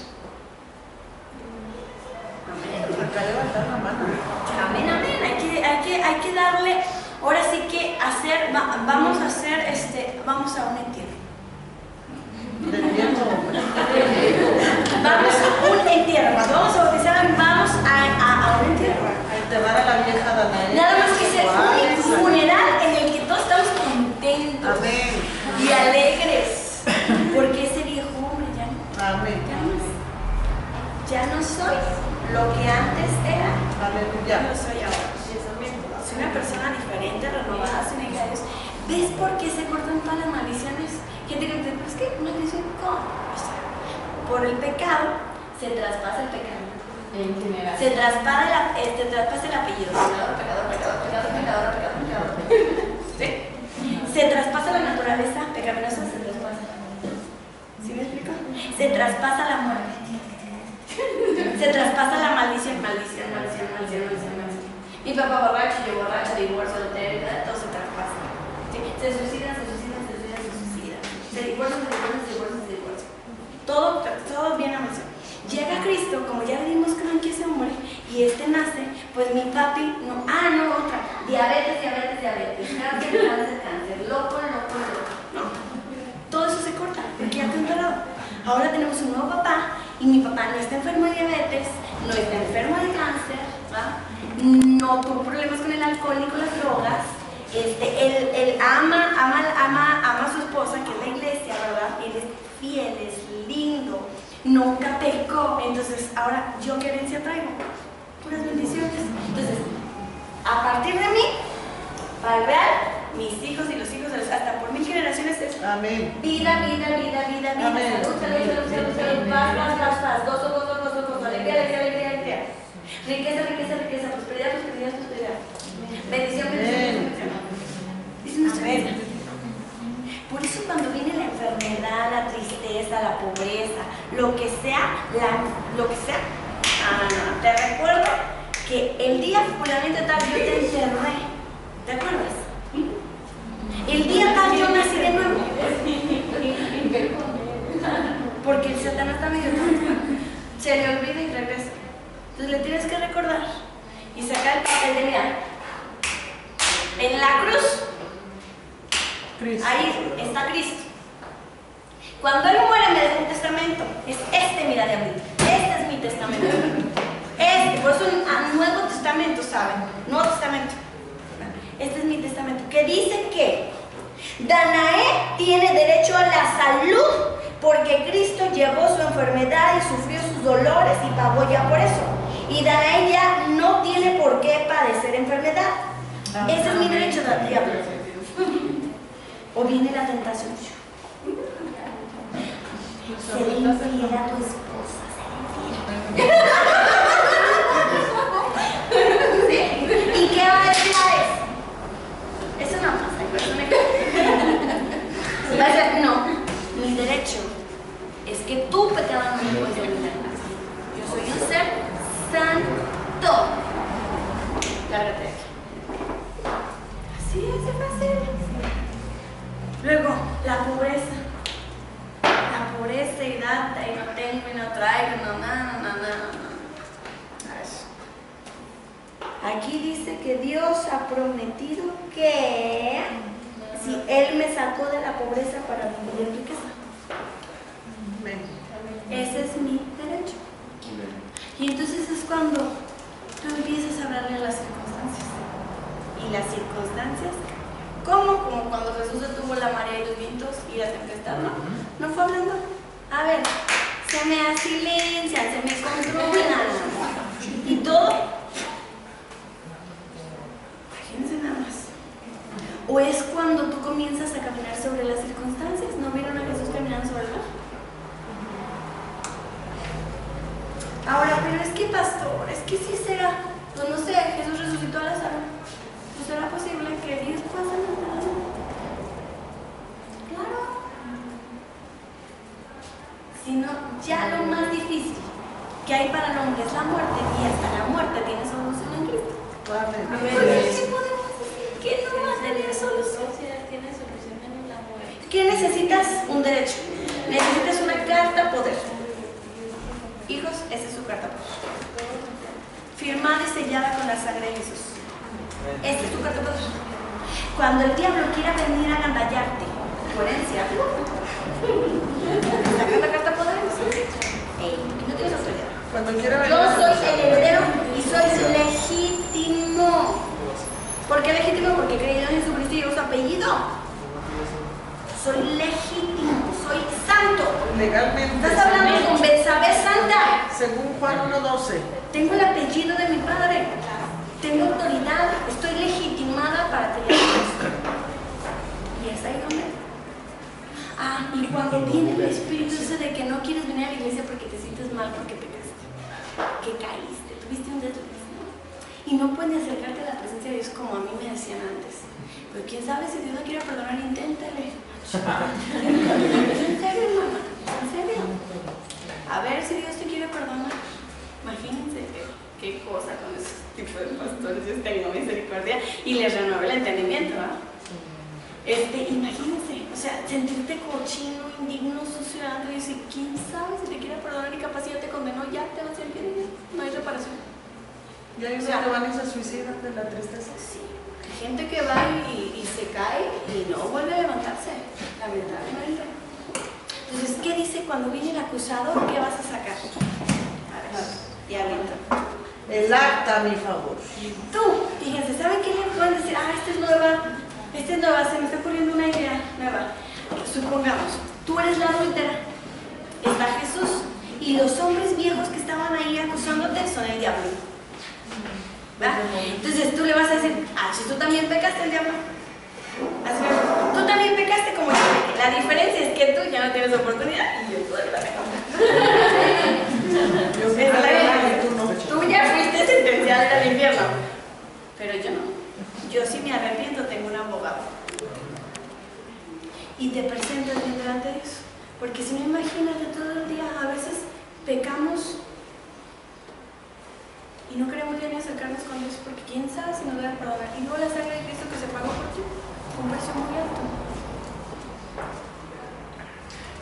Acá levantar la mano. Amén, amén. Hay que darle, ahora sí que hacer, vamos a hacer, vamos a un entierro. Vamos a un entierro. Vamos a bautizar, vamos a un entierro. A enterrar a la vieja Danae. Nada más que ser un funeral en el que todos estamos contentos. Amén. Y alegres. Porque ese viejo hombre ya no. Amén. Ya no soy lo que antes era. Aleluya. Ya no soy ahora. Soy una persona diferente, renovada, sin hija de Dios. ¿Ves por qué se cortan todas las maldiciones? Gente que dice, pues que maldición, ¿cómo? O sea, por el pecado se traspasa el pecado. En general. Se traspasa el apellido. Pecador. ¿Sí? Se traspasa la naturaleza pecaminosa, se traspasa. se traspasa la muerte. Se traspasa la maldición, maldición, maldición, maldición, maldición, maldición. Mi papá borracho, yo borracha, divorcio, adulterio, todo se traspasa. ¿Sí? Se suicidan, se suicidan, se suicidan, se suicidan. Se divorcian, se divorcian, se divorcian, se divorcian. Todo bien a mención. Llega Cristo, como ya le dimos cranky a ese hombre, y nace, pues mi papi, otra, diabetes, cáncer, loco, no, todo eso se corta, porque ya te han parado. Ahora tenemos un nuevo papá, y mi papá no está enfermo de diabetes, no está enfermo de cáncer, ¿va? No tuvo problemas con el alcohol ni con las drogas, él ama a su esposa, que es la iglesia, ¿verdad? Él es fiel, es lindo, nunca pecó. Entonces, ahora, ¿yo qué herencia traigo? Puras bendiciones. Entonces, a partir de mí, para el real, mis hijos y los hijos de los, hasta por 1000 generaciones es Amén. vida, Amén. salud, paz, gozo, alegría, riqueza, prosperidad, bendición. Dice nuestra vida. Por eso cuando viene la enfermedad, la tristeza, la pobreza, lo que sea, te recuerdo que el día fulanito tal yo te enterré, ¿te acuerdas? El día tal yo nací de nuevo. Porque el Satanás está medio tonto. Se le olvida y regresa. Entonces le tienes que recordar y sacar el papel de mira. En la cruz, Cristo. ahí está Cristo. Cuando Él muere me deja un testamento. Es mira de abril. Este es mi testamento. Por eso un Nuevo Testamento, ¿saben? Nuevo Testamento. Este es mi testamento. Que dice que Danae tiene derecho a la salud porque Cristo llevó su enfermedad y sufrió sus dolores y pagó ya por eso. Y Danae ya no tiene por qué padecer enfermedad. Ese es mi derecho del diablo. O viene la tentación. Se le infiel a tu esposa. ¿Sí? ¿Y qué va a decir a eso? Eso no pasa. Va a decir, no, mi derecho es que tu pecado no me puedes dominar. Yo soy un ser santo. Lárgate de aquí. Así es de fácil. Luego, la pobreza. La pobreza y data y no tengo y no traigo, no. Aquí dice que Dios ha prometido que si Él me sacó de la pobreza para vivir en riqueza. Ese es mi derecho. Y entonces es cuando tú empiezas a hablarle a las circunstancias. Y las circunstancias, ¿cómo? Como cuando Jesús detuvo la marea y los vientos y la tempestad, ¿no? No fue hablando. A ver, se me asilencian, se me controlan. Y todo. Imagínense nada más. O es cuando tú comienzas a caminar sobre las circunstancias. ¿No vieron a Jesús caminando sobre el mar? Ahora, pero es que pastor, es que sí será. Pues no sé, Jesús resucitó a Lázaro. Pues será posible que Dios pase en el lado. Claro. Sino ya lo más difícil que hay para el hombre es la muerte, y hasta la muerte tiene solución en Cristo. ¿Qué podemos decir? ¿Qué no va a tener solución? Tiene solución en la muerte. ¿Qué necesitas? Un derecho. Necesitas una carta poder. Hijos, esa es su carta poder. Firmada y sellada con la sangre de Jesús. Esta es tu carta poder. Cuando el diablo quiera venir a agandallarte, coherencia, saca la carta poder. No tienes autoridad. Cuando quiera venir. Yo soy el heredero y soy legítimo. ¿Por qué legítimo? Porque he creído en Jesucristo y llevo su apellido. Soy legítimo, soy santo. Legalmente. Estás hablando con Betsabé santa. Según Juan 1:12. Tengo el apellido de mi padre. Tengo autoridad. Estoy legitimada para tener esto. Y es ahí donde. Y cuando viene el espíritu ese de que no quieres venir a la iglesia porque te sientes mal porque pecaste, que caíste, tuviste un desliz, ¿no? Y no puedes acercarte a la presencia de Dios como a mí me decían antes. Pero quién sabe si Dios no quiere perdonar, inténtale. ¿En serio, hermana? ¿En serio? entonces tengo misericordia y les renuevo el entendimiento, ¿no? Imagínense, o sea, sentirte cochino, indigno, sucio, y decir, ¿quién sabe si te quiere perdonar y capaz ya te condenó, ya te va a sentir bien, no hay reparación? Y ahí se van y se suicidan de la tristeza. Sí, hay gente que va y se cae y no vuelve a levantarse, lamentablemente. Entonces, ¿qué dice cuando viene el acusador? ¿Qué vas a sacar? A ver, diablito. El acta a mi favor. Tú, fíjense, ¿saben qué le pueden decir? Esta es nueva, se me está ocurriendo una idea nueva. Supongamos, tú eres la adúltera, está Jesús, y los hombres viejos que estaban ahí acusándote son el diablo. ¿Verdad? Entonces tú le vas a decir, si tú también pecaste, el diablo. Tú también pecaste como yo pequé. La diferencia es que tú ya no tienes oportunidad y yo todavía la tengo. Tú ya fuiste sentenciada al infierno, pero yo no. Yo si me arrepiento tengo un abogado. Y te presentas bien delante de Dios. Porque si no, imagínate todo el día, a veces pecamos y no queremos ya ni acercarnos con Dios porque quién sabe si nos va a perdonar. Y luego la sangre de Cristo que se pagó por ti, un precio muy alto.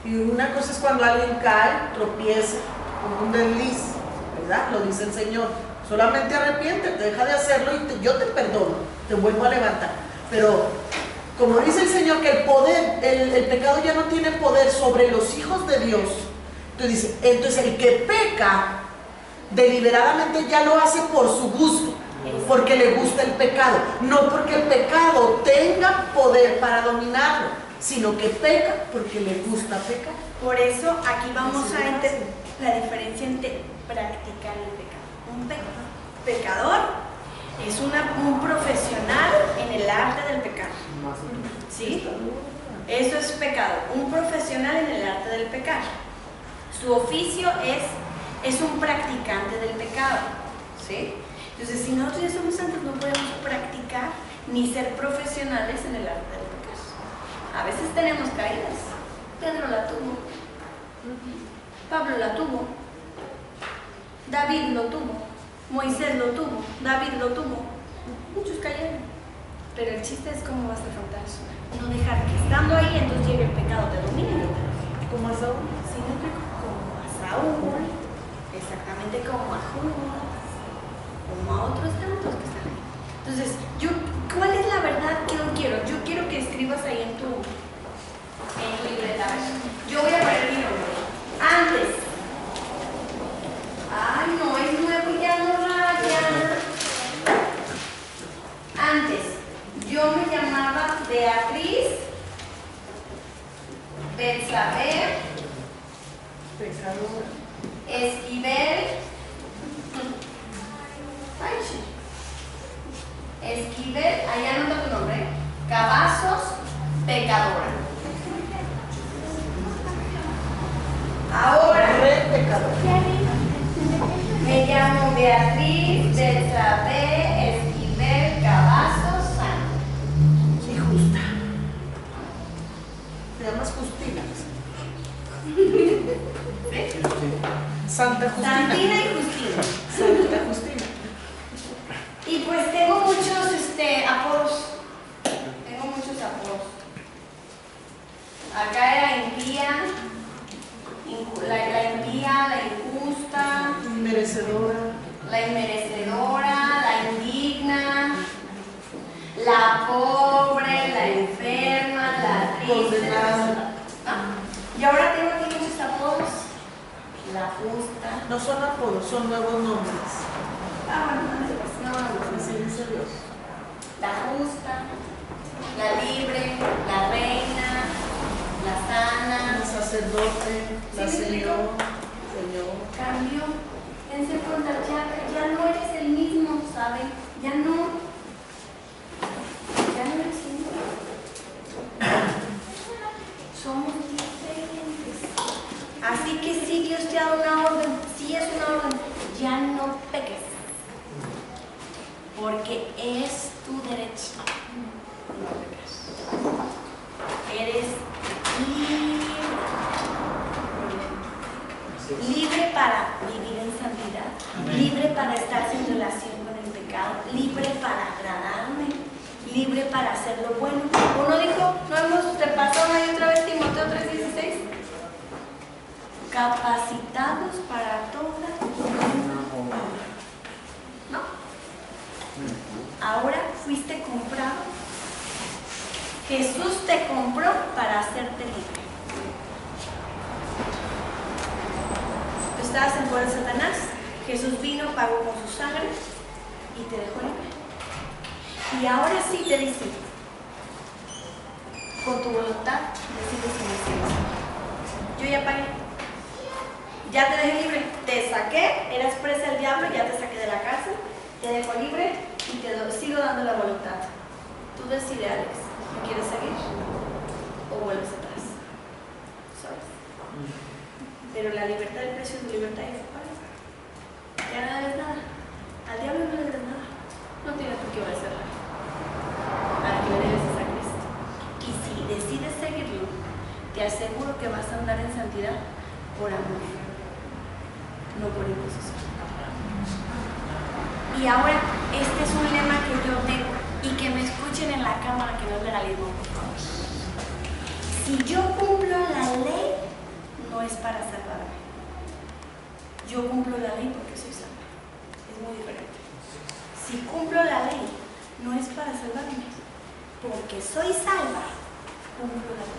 Y una cosa es cuando alguien cae, tropieza, con un desliz, ¿verdad? Lo dice el Señor. Solamente arrepiéntete, deja de hacerlo y yo te perdono, te vuelvo a levantar. Pero como dice el Señor que el poder, el pecado ya no tiene poder sobre los hijos de Dios. Entonces el que peca deliberadamente ya lo hace por su gusto, porque le gusta el pecado, no porque el pecado tenga poder para dominarlo, sino que peca porque le gusta pecar. Por eso aquí vamos a entender la diferencia entre practicar el pecado. Un pecador es un profesional en el arte del pecado. ¿Sí? Eso es pecado. Un profesional en el arte del pecado. Su oficio es un practicante del pecado. ¿Sí? Entonces, si nosotros ya somos santos, no podemos practicar ni ser profesionales en el arte del pecado. A veces tenemos caídas. Pedro la tuvo. Pablo la tuvo. David lo tuvo. Moisés lo tuvo. David lo tuvo. Muchos cayeron. Pero el chiste es cómo vas a afrontar eso. No dejar que estando ahí, entonces llegue el pecado, te domine. ¿Cómo a Saúl? Sí, como a Saúl, exactamente como a Judas, como a otros tantos que están ahí. Entonces, ¿cuál es la verdad que yo quiero? Yo quiero que escribas ahí en tu libreta. Yo voy a poner mi nombre. Antes. Ay, no, es nuevo y ya no raya. Antes, yo me llamaba Beatriz Betsabé Esquivel Esquivel, allá anota tu nombre, Cavazos, pecadora. Ahora me llamo Beatriz Betsabé Esquivel Cavazos Santo. Y justa. Te llamas Justina. Santa Justina. Santina y Justina. Santa Justina. Y pues tengo muchos apodos. Tengo muchos apodos. Acá era impía, la impía, la injusta, Inmerecedora. la inmerecedora, la indigna, la pobre, la enferma, la triste. Condenada. Y ahora tengo aquí muchos apodos. La justa. No son apodos, son nuevos nombres. No, Así dice Dios. la justa, la libre, la reina, la sana. El sacerdote, la ¿Sí me explico? Señor. Cambio, dense cuenta, ya no eres el mismo, ¿saben? Ya no eres el mismo. Somos diferentes. Así que si Dios te da una orden, si es una orden, ya no peques. Porque es tu derecho. No pecas. Eres libre para vivir en santidad, libre para estar sin relación con el pecado, libre hacer lo bueno. Uno dijo, no hemos repasado una y otra vez Timoteo 3:16. Capacitados para toda buena obra. ¿No? Ahora fuiste comprado. Jesús te compró para hacerte libre. Tú estabas en poder de Satanás. Jesús vino, pagó con su sangre y te dejó libre. Y ahora sí te dice, con tu voluntad, decides si me sigues. Yo ya pagué. Ya te dejé libre. Te saqué, eras presa del diablo, ya te saqué de la cárcel, te dejo libre y te sigo dando la voluntad. Tú decides, Alex, ¿me quieres seguir o vuelves atrás? ¿Sabes? Pero la libertad, el precio de tu libertad ya se paga. Ya no debes nada. Al diablo no le debes nada. No tienes por qué obedecerla. A la que le debes es a Cristo. Y si decides seguirlo, te aseguro que vas a andar en santidad por amor, no por imposición. Y ahora, este es un lema que yo tengo y que me escuchen en la cámara, que no es legalismo, por favor. Si yo cumplo la ley, no es para salvarme. Yo cumplo la ley porque soy salva. Es muy diferente. Si cumplo la ley, no es para salvarme. Porque soy salva, cumplo la ley.